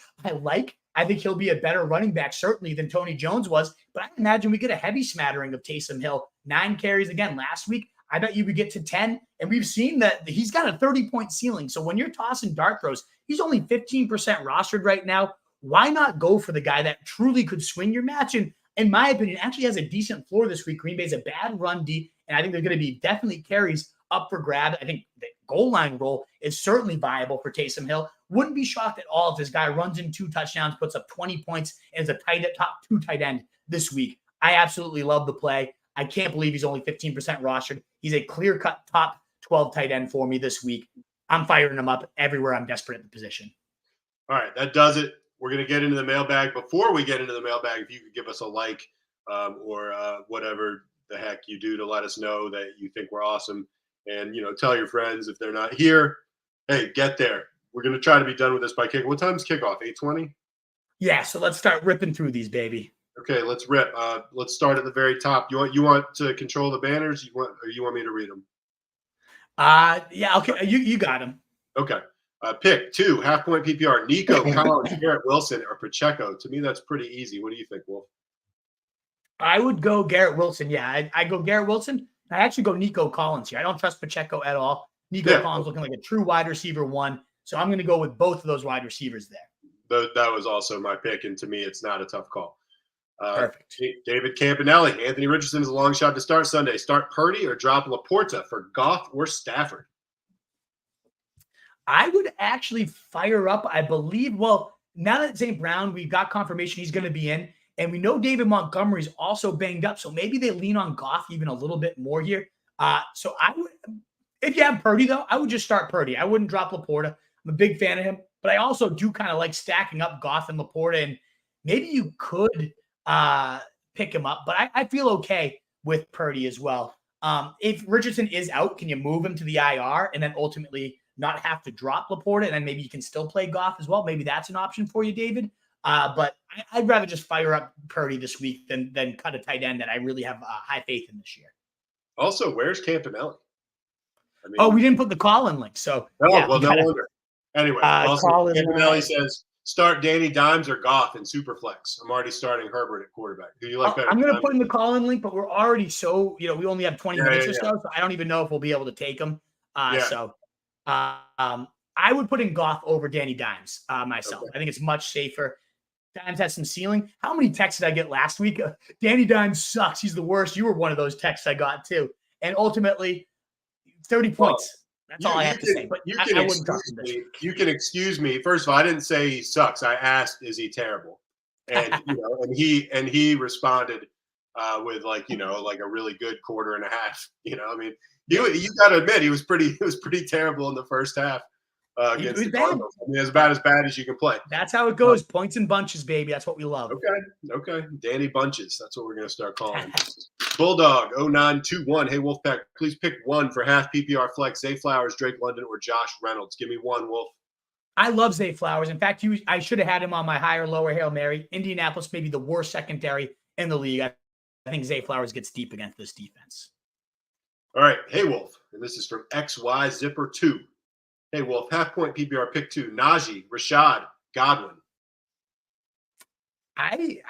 I think he'll be a better running back, certainly, than Tony Jones was. But I imagine we get a heavy smattering of Taysom Hill. 9 carries again last week. I bet you would get to 10. And we've seen that he's got a 30-point ceiling. So when you're tossing dart throws, he's only 15% rostered right now. Why not go for the guy that truly could swing your match? And in my opinion, actually has a decent floor this week. Green Bay's a bad run D, and I think there's going to be definitely carries up for grab. I think the goal line role is certainly viable for Taysom Hill. Wouldn't be shocked at all if this guy runs in 2 touchdowns, puts up 20 points, and is a top 2 tight end this week. I absolutely love the play. I can't believe he's only 15% rostered. He's a clear-cut top 12 tight end for me this week. I'm firing him up everywhere I'm desperate at the position. All right, that does it. We're going to get into the mailbag. Before we get into the mailbag, if you could give us a like or whatever the heck you do to let us know that you think we're awesome. And, tell your friends if they're not here, hey, get there. We're going to try to be done with this by kick. What time's kickoff? 8:20? Yeah, so let's start ripping through these, baby. Okay, let's rip. Let's start at the very top. You want to control the banners? Or you want me to read them? Yeah, okay. You got them. Okay. Pick 2, half-point PPR. Nico Collins, Garrett Wilson, or Pacheco. To me, that's pretty easy. What do you think, Wolf? I would go Garrett Wilson. Yeah, I go Garrett Wilson. I actually go Nico Collins here. I don't trust Pacheco at all. Nico Collins looking like a true wide receiver 1. So I'm going to go with both of those wide receivers there. That was also my pick, and to me, it's not a tough call. Perfect. David Campanelli. Anthony Richardson is a long shot to start Sunday. Start Purdy or drop Laporta for Goff or Stafford? I would actually fire up, I believe, well, now that St. Brown, we've got confirmation he's going to be in, and we know David Montgomery's also banged up, so maybe they lean on Goff even a little bit more here. So I would, if you have Purdy, though, I would just start Purdy. I wouldn't drop Laporta. I'm a big fan of him, but I also do kind of like stacking up Goff and Laporta, and maybe you could pick him up, but I feel okay with Purdy as well. If Richardson is out, can you move him to the IR and then ultimately not have to drop Laporta, and then maybe you can still play Goff as well? Maybe that's an option for you, David. But I'd rather just fire up Purdy this week than cut a tight end that I really have high faith in this year. Also, where's Campanelli? I mean, Oh, we didn't put the call-in link, so no wonder. Anyway, also Colin, Campanelli says start Danny Dimes or Goff in Superflex. I'm already starting Herbert at quarterback. Who do you like better? I'm going to put in the call-in link, but we're already so, we only have 20 minutes or so I don't even know if we'll be able to take them. So I would put in Goff over Danny Dimes myself. I think it's much safer. Dimes has some ceiling. How many texts did I get last week? Danny Dimes sucks. He's the worst. You were one of those texts I got too. And ultimately, 30 points. That's all I have to say. But I wouldn't trust him. You can excuse me. First of all, I didn't say he sucks. I asked, is he terrible? And and he responded with like a really good quarter and a half. You got to admit he was pretty terrible in the first half against the Cardinals. I mean, as bad as you can play. That's how it goes. Points and bunches, baby. That's what we love. Okay. Danny Bunches. That's what we're gonna start calling him. Bulldog 0921. Hey Wolfpack, please pick one for half PPR flex. Zay Flowers, Drake London, or Josh Reynolds. Give me one, Wolf. I love Zay Flowers. In fact, I should have had him on my higher lower Hail Mary. Indianapolis may be the worst secondary in the league. I think Zay Flowers gets deep against this defense. All right. Hey Wolf. And this is from XY Zipper 2. Hey Wolf, half point PPR pick 2. Najee, Rashad, Godwin. I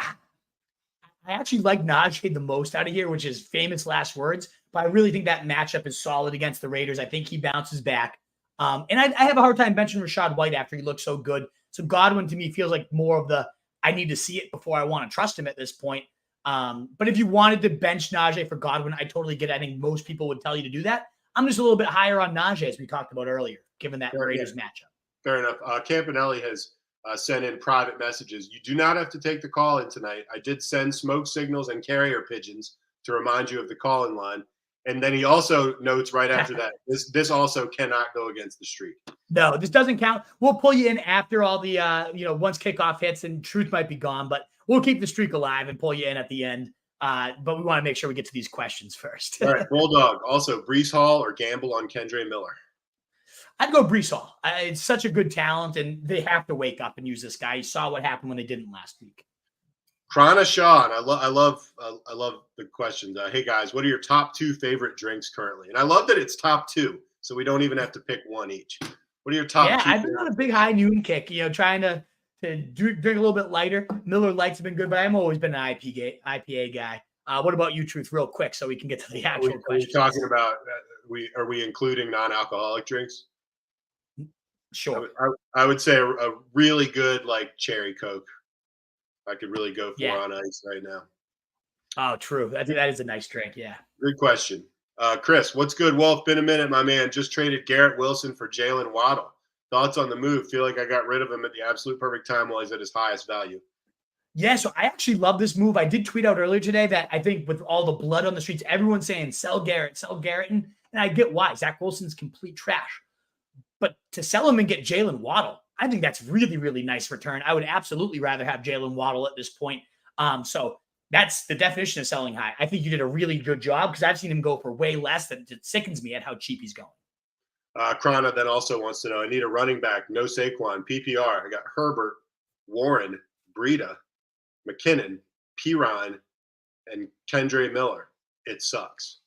actually like Najee the most out of here, which is famous last words. But I really think that matchup is solid against the Raiders. I think he bounces back. And I have a hard time benching Rashad White after he looked so good. So Godwin to me feels like more of the I need to see it before I want to trust him at this point. But if you wanted to bench Najee for Godwin, I totally get it. I think most people would tell you to do that. I'm just a little bit higher on Najee, as we talked about earlier, given that Raiders matchup. Fair enough. Campanelli has sent in private messages. You do not have to take the call in tonight. I did send smoke signals and carrier pigeons to remind you of the call-in line. And then he also notes right after that, this also cannot go against the streak. No, this doesn't count. We'll pull you in after all the, once kickoff hits and truth might be gone, but we'll keep the streak alive and pull you in at the end. But we want to make sure we get to these questions first. All right, Bulldog. Also, Breece Hall or gamble on Kendre Miller? I'd go Breece Hall. It's such a good talent, and they have to wake up and use this guy. You saw what happened when they didn't last week. Krana Sean, I love the questions. Hey guys, what are your top 2 favorite drinks currently? And I love that it's top 2, so we don't even have to pick one each. What are your top 2? Yeah, I've been on a big high noon kick. Trying to drink a little bit lighter. Miller Lights have been good, but I've always been an IPA guy. What about you, Truth, real quick, so we can get to the actual questions? Are we talking about are we including non-alcoholic drinks? Sure. I would say a really good like cherry Coke. I could really go for on ice right now. Oh, true. That is a nice drink. Yeah. Good question. Chris, what's good, Wolf? Been a minute, my man. Just traded Garrett Wilson for Jalen Waddle. Thoughts on the move? Feel like I got rid of him at the absolute perfect time while he's at his highest value. Yeah, so I actually love this move. I did tweet out earlier today that I think with all the blood on the streets, everyone's saying sell Garrett. And I get why. Zach Wilson's complete trash. But to sell him and get Jalen Waddle, I think that's really, really nice return. I would absolutely rather have Jalen Waddle at this point. So that's the definition of selling high. I think you did a really good job because I've seen him go for way less. That it sickens me at how cheap he's going. Krana then also wants to know, I need a running back, no Saquon, PPR. I got Herbert, Warren, Breida, McKinnon, Pirine, and Kendre Miller. It sucks.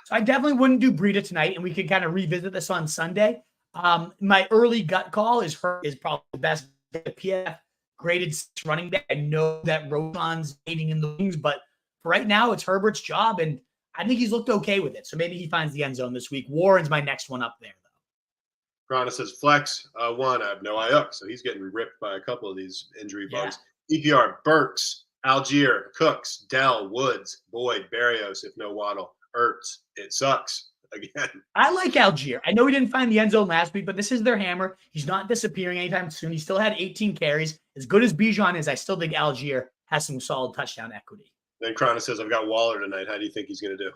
So I definitely wouldn't do Breida tonight, and we can kind of revisit this on Sunday. My early gut call is probably the best PF graded running back. I know that Roschon's aiding in the wings, but for right now, it's Herbert's job, and I think he's looked okay with it. So maybe he finds the end zone this week. Warren's my next one up there, though. Krana says flex one. I have no IUC, so he's getting ripped by a couple of these injury bugs. EPR, Burks, Algier, Cooks, Dell, Woods, Boyd, Barrios, if no Waddle, Ertz. It sucks. Again. I like Algier. I know he didn't find the end zone last week, but this is their hammer. He's not disappearing anytime soon. He still had 18 carries. As good as Bijan is, I still think Algier has some solid touchdown equity. Then Krana says, I've got Waller tonight. How do you think he's going to do?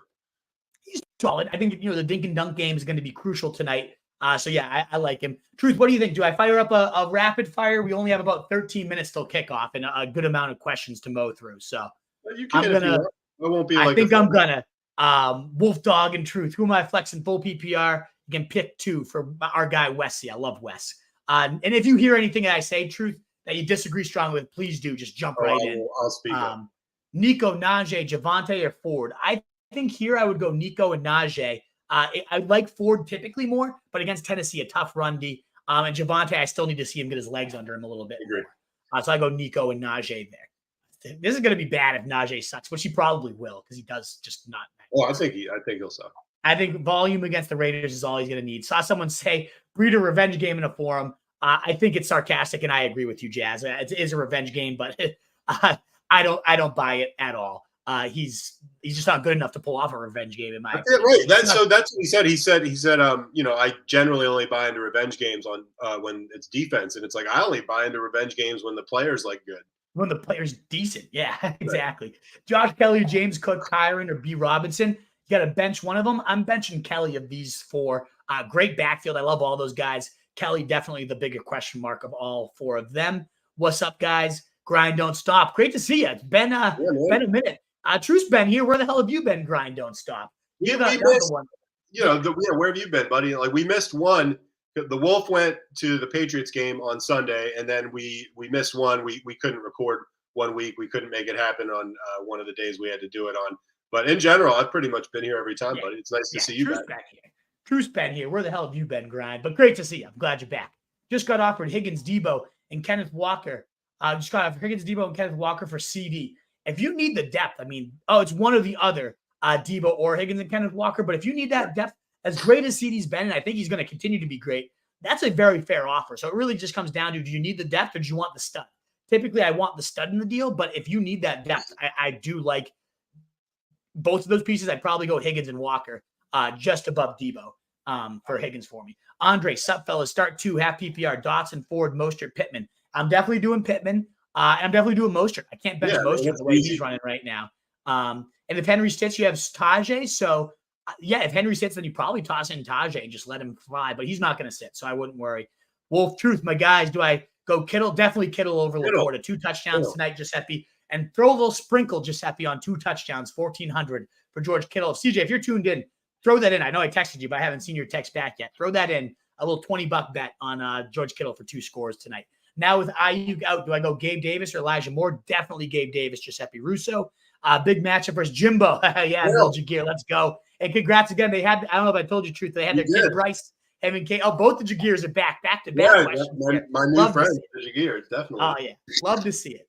He's solid. I think, the dink and dunk game is going to be crucial tonight. So, yeah, I like him. Truth, what do you think? Do I fire up a rapid fire? We only have about 13 minutes till kickoff and a good amount of questions to mow through. So you can I won't be I think I'm going to. Wolf Dog and Truth. Who am I flexing full PPR? You can pick 2 for our guy Wesley. I love Wes. And if you hear anything that I say, Truth, that you disagree strongly with, please do just jump right in. I'll speak up. Nico, Najee, Javante, or Ford. I think here I would go Nico and Najee. I like Ford typically more, but against Tennessee, a tough run D. And Javonte, I still need to see him get his legs under him a little bit more. So I go Nico and Najee there. This is going to be bad if Najee sucks, which he probably will because he does just not. Well, I think he'll suck. I think volume against the Raiders is all he's going to need. Saw someone say breed a revenge game in a forum. I think it's sarcastic, and I agree with you, Jazz. It is a revenge game, but I don't buy it at all. He's just not good enough to pull off a revenge game in my opinion. Right. That's what he said. He said, I generally only buy into revenge games on when it's defense, and it's like I only buy into revenge games when the player's like good. When the player's decent. Yeah, exactly. Right. Josh Kelly, James Cook, Kyron, or B. Robinson. You got to bench one of them. I'm benching Kelly of these four. Great backfield. I love all those guys. Kelly, definitely the bigger question mark of all four of them. What's up, guys? Grind don't stop. Great to see you. It's been a minute. Truce Ben here. Where the hell have you been? Grind don't stop. We missed, one. Where have you been, buddy? Like we missed one. The Wolf went to the Patriots game on Sunday, and then we missed one. We couldn't record 1 week. We couldn't make it happen on one of the days we had to do it on. But in general, I've pretty much been here every time, buddy. It's nice to see you back here. Truce Ben here. Where the hell have you been, Grind? But great to see you. I'm glad you're back. Just got offered Higgins, Debo, and Kenneth Walker. Just got offered Higgins, Debo, and Kenneth Walker for CD. If you need the depth, it's one or the other, Debo or Higgins and Kenneth Walker. But if you need that depth, as great as CD's been, and I think he's going to continue to be great, that's a very fair offer. So it really just comes down to, do you need the depth or do you want the stud? Typically, I want the stud in the deal, but if you need that depth, I do like both of those pieces. I'd probably go Higgins and Walker just above Debo for Higgins for me. Andre, sup, fellas, start 2, half PPR, Dotson, Ford, Mostert, Pittman. I'm definitely doing Pittman. I'm definitely doing Mostert. I can't bench Mostert the way he's running right now. And if Henry sits, you have Tajay. So, if Henry sits, then you probably toss in Tajay and just let him fly. But he's not going to sit, so I wouldn't worry. Wolf Truth, my guys, do I go Kittle? Definitely Kittle over Laporta. 2 touchdowns tonight, Giuseppe. And throw a little sprinkle, Giuseppe, on 2 touchdowns, 1,400 for George Kittle. CJ, if you're tuned in, throw that in. I know I texted you, but I haven't seen your text back yet. Throw that in. A little $20 bet on George Kittle for 2 scores tonight. Now with Ayuk out, do I go Gabe Davis or Elijah Moore? Definitely Gabe Davis, Giuseppe Russo. Big matchup versus Jimbo. Bill Jagir, let's go. And congrats again. They had, I don't know if I told you the truth, they had their kid Bryce, Evan K. Oh, both the Jagirs are back to back. My new friend, the Jagirs, definitely. Oh, yeah. Love to see it.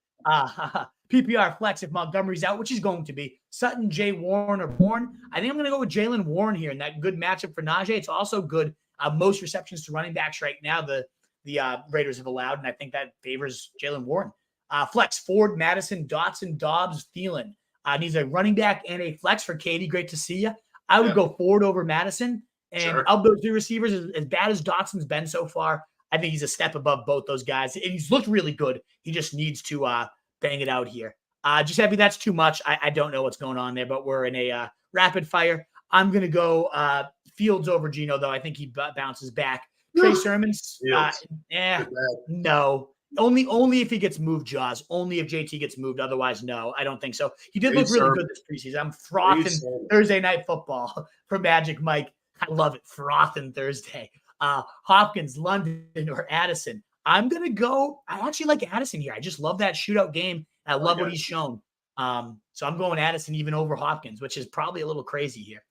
PPR flex if Montgomery's out, which he's going to be. Sutton, Jay Warren, or Bourne. I think I'm going to go with Jalen Warren here in that good matchup for Najee. It's also good. Most receptions to running backs right now, the Raiders have allowed, and I think that favors Jalen Warren. Flex, Ford, Madison, Dotson, Dobbs, Thielen. Needs a running back and a flex for Katie. Great to see you. I would go Ford over Madison. And of those 3 receivers, as bad as Dotson's been so far, I think he's a step above both those guys. And he's looked really good. He just needs to bang it out here. Giuseppe, that's too much. I don't know what's going on there, but we're in a rapid fire. I'm going to go Fields over Geno, though. I think he bounces back. Trey Sermons, no. Only if he gets moved, Jaws. Only if JT gets moved. Otherwise, no, I don't think so. He did look really good this preseason. I'm frothing Thursday night football for Magic Mike. I love it. Frothing Thursday. Hopkins, London, or Addison. I'm going to go. I actually like Addison here. I just love that shootout game. I love what he's shown. So I'm going Addison even over Hopkins, which is probably a little crazy here.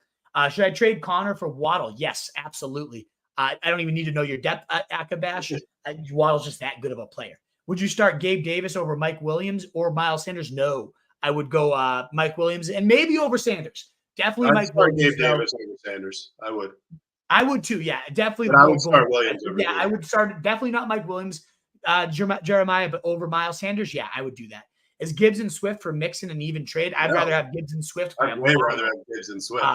Should I trade Connor for Waddle? Yes, absolutely. I don't even need to know your depth, Akabash. Waddle's just that good of a player. Would you start Gabe Davis over Mike Williams or Miles Sanders? No. I would go Mike Williams and maybe over Sanders. Definitely Mike Williams. Gabe Davis over Sanders. I would. I would too. Yeah, definitely. But I would start Williams over I would start definitely not Mike Williams, Jeremiah, but over Miles Sanders. Yeah, I would do that. Is Gibbs and Swift for Mixon an even trade? I'd rather have Gibbs and Swift. I'd way rather have Gibbs and Swift.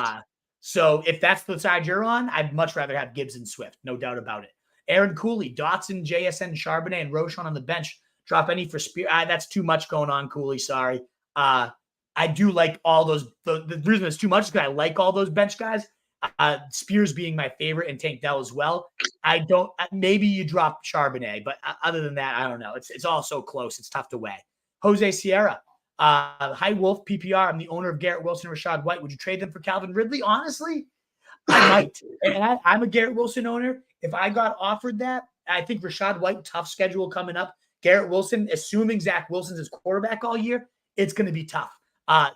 So if that's the side you're on, I'd much rather have Gibbs and Swift. No doubt about it. Aaron Cooley, Dotson, JSN, Charbonnet, and Roschon on the bench. Drop any for Spear. That's too much going on, Cooley. Sorry. I do like all those. The reason it's too much is because I like all those bench guys. Spears being my favorite and Tank Dell as well. I don't. Maybe you drop Charbonnet, but other than that, I don't know. It's all so close. It's tough to weigh. Jose Sierra. Hi, Wolf, PPR. I'm the owner of Garrett Wilson and Rashad White. Would you trade them for Calvin Ridley? Honestly, I might. And I'm a Garrett Wilson owner. If I got offered that, I think Rashad White, tough schedule coming up. Garrett Wilson, assuming Zach Wilson's his quarterback all year, it's going to be tough.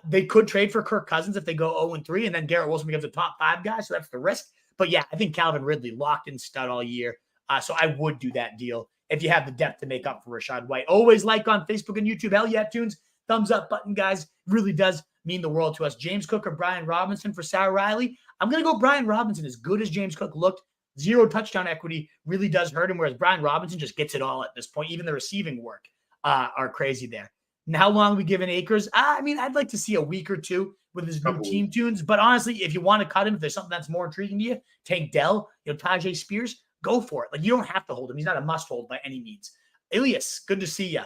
They could trade for Kirk Cousins if they go 0-3, and then Garrett Wilson becomes a top 5 guy. So that's the risk. But yeah, I think Calvin Ridley locked in stud all year. So I would do that deal if you have the depth to make up for Rachaad White. Always like on Facebook and YouTube. Hell yeah, Tunes. Thumbs up button, guys. Really does mean the world to us. James Cook or Brian Robinson for Sarah Riley? I'm going to go Brian Robinson. As good as James Cook looked, 0 touchdown equity really does hurt him, whereas Brian Robinson just gets it all at this point. Even the receiving work are crazy there. And how long are we giving Akers? I mean, I'd like to see a week or two with his new team tunes. But honestly, if you want to cut him, if there's something that's more intriguing to you, Tank Dell, Tajay Spears, go for it. Like, you don't have to hold him. He's not a must hold by any means. Elias, good to see you.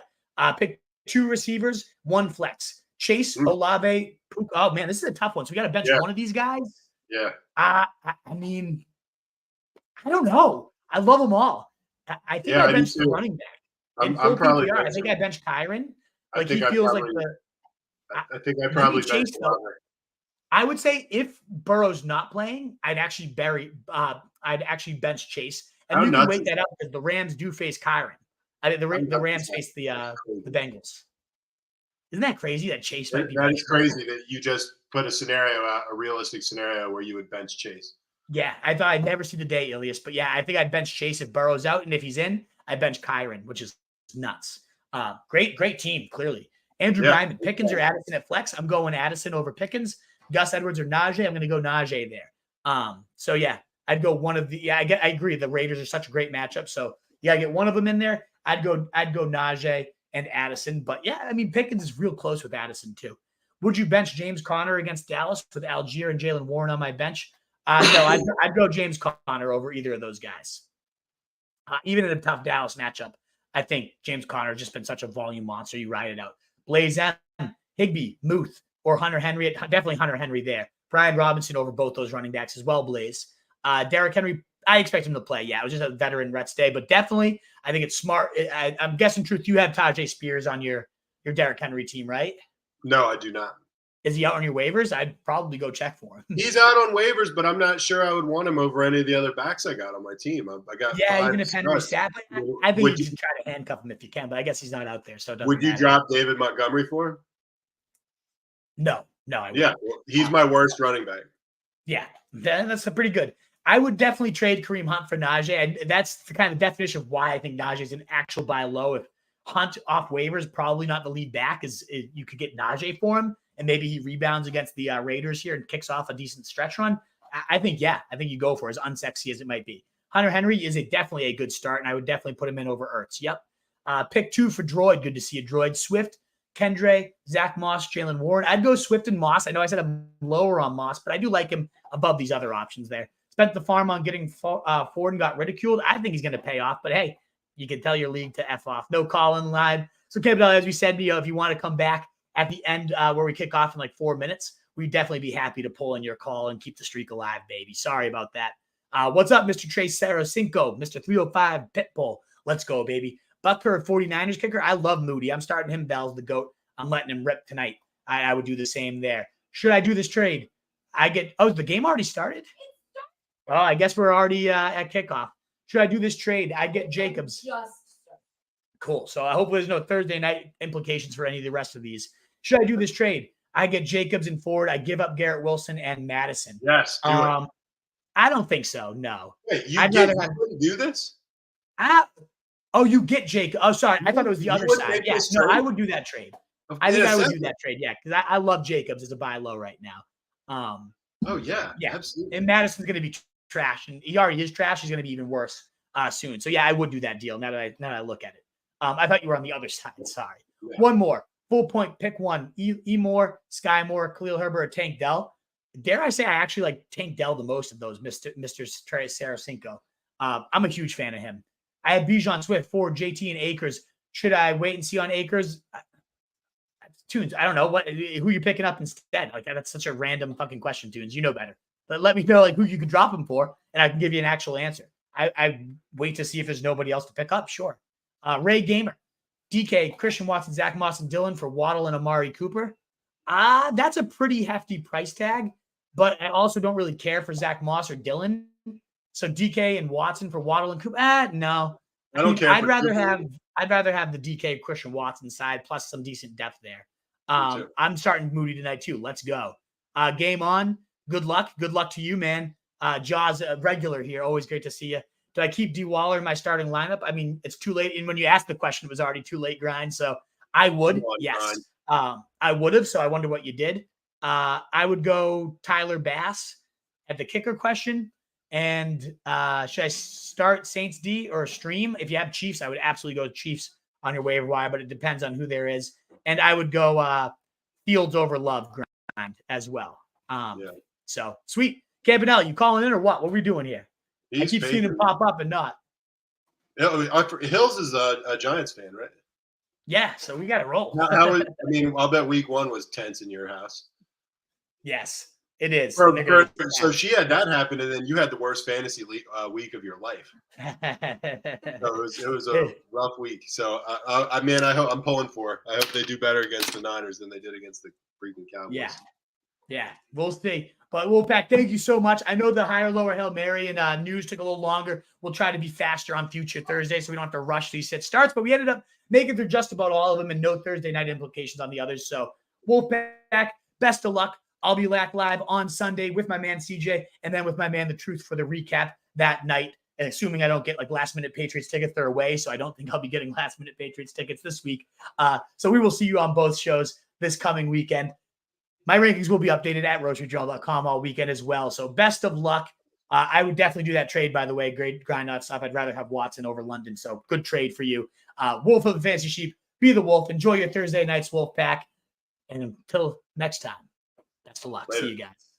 Pick 2 receivers, 1 flex. Chase, Olave. Oh man, this is a tough one. So we got to bench one of these guys. Yeah. I mean, I don't know. I love them all. I think I benched the running back. I'm probably. I think I benched Kyron. Like, he feels probably, like the. I think I probably benched I would say if Burrow's not playing, I'd actually bench Chase, and you can wait that up because the Rams do face Kyron. I think the Rams face the Bengals. Isn't that crazy that Chase might be? That is crazy that you just put a scenario out, a realistic scenario where you would bench Chase. Yeah, I thought I'd never see the day, Ilias, but yeah, I think I'd bench Chase if Burrow's out, and if he's in, I bench Kyron, which is nuts. Great team, clearly. Andrew Diamond, Pickens or Addison at flex. I'm going Addison over Pickens. Gus Edwards or Najee. I'm going to go Najee there. So yeah, I'd go one of the. Yeah, I agree. The Raiders are such a great matchup. So yeah, I get one of them in there. I'd go Najee and Addison. But yeah, I mean, Pickens is real close with Addison too. Would you bench James Conner against Dallas with Algier and Jalen Warren on my bench? No, I'd go James Conner over either of those guys. Even in a tough Dallas matchup, I think James Conner has just been such a volume monster. You ride it out. Blaze M, Higbee, Muth, or Hunter Henry. Definitely Hunter Henry there. Brian Robinson over both those running backs as well, Blaze. Derrick Henry, I expect him to play. Yeah, it was just a veteran rest day, but definitely I think it's smart. I'm guessing, Truth, you have Tajay Spears on your Derrick Henry team, right? No, I do not. Is he out on your waivers? I'd probably go check for him. He's out on waivers, but I'm not sure I would want him over any of the other backs I got on my team. I got even if Henry's sat, I think you should try to handcuff him if you can, but I guess he's not out there, so it doesn't Would you matter. drop David Montgomery for him? No, I wouldn't. He's my worst running back. Yeah, that's a pretty good. I would definitely trade Kareem Hunt for Najee, and that's the kind of definition of why I think Najee is an actual buy low. If Hunt off waivers, probably not the lead back, is you could get Najee for him. And maybe he rebounds against the Raiders here and kicks off a decent stretch run. I think you go for it, as unsexy as it might be. Hunter Henry is definitely a good start, and I would definitely put him in over Ertz. Yep. Pick 2 for Droid. Good to see you, Droid. Swift, Kendre, Zach Moss, Jalen Warren. I'd go Swift and Moss. I know I said I'm lower on Moss, but I do like him above these other options there. Spent the farm on getting Ford and got ridiculed. I think he's going to pay off, but hey, you can tell your league to F off. No call-in live. So, Kevin, as we said, if you want to come back at the end where we kick off in like 4 minutes, we'd definitely be happy to pull in your call and keep the streak alive, baby. Sorry about that. What's up, Mr. Trey Saracinco, Mr. 305 Pitbull? Let's go, baby. Bucker 49ers kicker. I love Moody. I'm starting him. Bell's the GOAT. I'm letting him rip tonight. I would do the same there. Should I do this trade? The game already started? Oh, I guess we're already at kickoff. Should I do this trade? I get Jacobs. Cool. So I hope there's no Thursday night implications for any of the rest of these. Should I do this trade? I get Jacobs and Ford. I give up Garrett Wilson and Madison. Yes. Do it. I don't think so. No. Wait, you wouldn't do this? You get Jacob. Oh, sorry. I thought it was the other side. Yes. No, I would do that trade. I think I would do that trade. Yeah. Because I love Jacobs as a buy low right now. Yeah. Absolutely. And Madison's going to be trash. And he already is trash. He's going to be even worse soon. So yeah, I would do that deal now that I look at it. I thought you were on the other side. Sorry. Yeah. One more. Full point, pick one. E. Moore, Sky Moore, Khalil Herbert, or Tank Dell. Dare I say I actually like Tank Dell the most of those, Mr. Trey Saracinco. I'm a huge fan of him. I have Bijan Swift, Ford, JT, and Akers. Should I wait and see on Akers? Tunes, I don't know who you're picking up instead. Like, that's such a random fucking question, Tunes. You know better. But let me know who you could drop him for, and I can give you an actual answer. I wait to see if there's nobody else to pick up. Sure. Ray Gamer, DK, Christian Watson, Zach Moss, and Dillon for Waddle and Amari Cooper. That's a pretty hefty price tag, but I also don't really care for Zach Moss or Dillon. So DK and Watson for Waddle and Cooper. No. I don't care. I'd rather have the DK Christian Watson side plus some decent depth there. too. I'm starting Moody tonight too. Let's go. Game on. Good luck. Good luck to you, man. Jaws, a regular here. Always great to see you. Do I keep D. Waller in my starting lineup? I mean, it's too late. And when you asked the question, it was already too late, Grind. So I would. Yes. I would have. So I wonder what you did. I would go Tyler Bass at the kicker question. And should I start Saints D or Stream? If you have Chiefs, I would absolutely go Chiefs on your waiver wire, but it depends on who there is. And I would go Fields over Love Grind as well. So sweet. Campanelli, you calling in or what? What are we doing here? I keep seeing him pop up and not. Hills is a Giants fan, right? Yeah, so we got to roll. I'll bet week 1 was tense in your house. Yes, it is. So she had that happen, and then you had the worst fantasy week of your life. So it was a rough week. So, I'm pulling for her. I hope they do better against the Niners than they did against the freaking Cowboys. Yeah, we'll see. But Wolfpack, thank you so much. I know the higher, lower Hail Mary and news took a little longer. We'll try to be faster on future Thursdays so we don't have to rush these sit starts. But we ended up making through just about all of them and no Thursday night implications on the others. So Wolfpack, best of luck. I'll be back live on Sunday with my man CJ and then with my man The Truth for the recap that night. And assuming I don't get like last-minute Patriots tickets, they're away. So I don't think I'll be getting last-minute Patriots tickets this week. So we will see you on both shows this coming weekend. My rankings will be updated at roastrejournal.com all weekend as well. So best of luck. I would definitely do that trade, by the way. Great grind out stuff. I'd rather have Watson over London. So good trade for you. Wolf of the Fantasy Sheep. Be the Wolf. Enjoy your Thursday nights, Wolf Pack. And until next time, best of luck. Later. See you guys.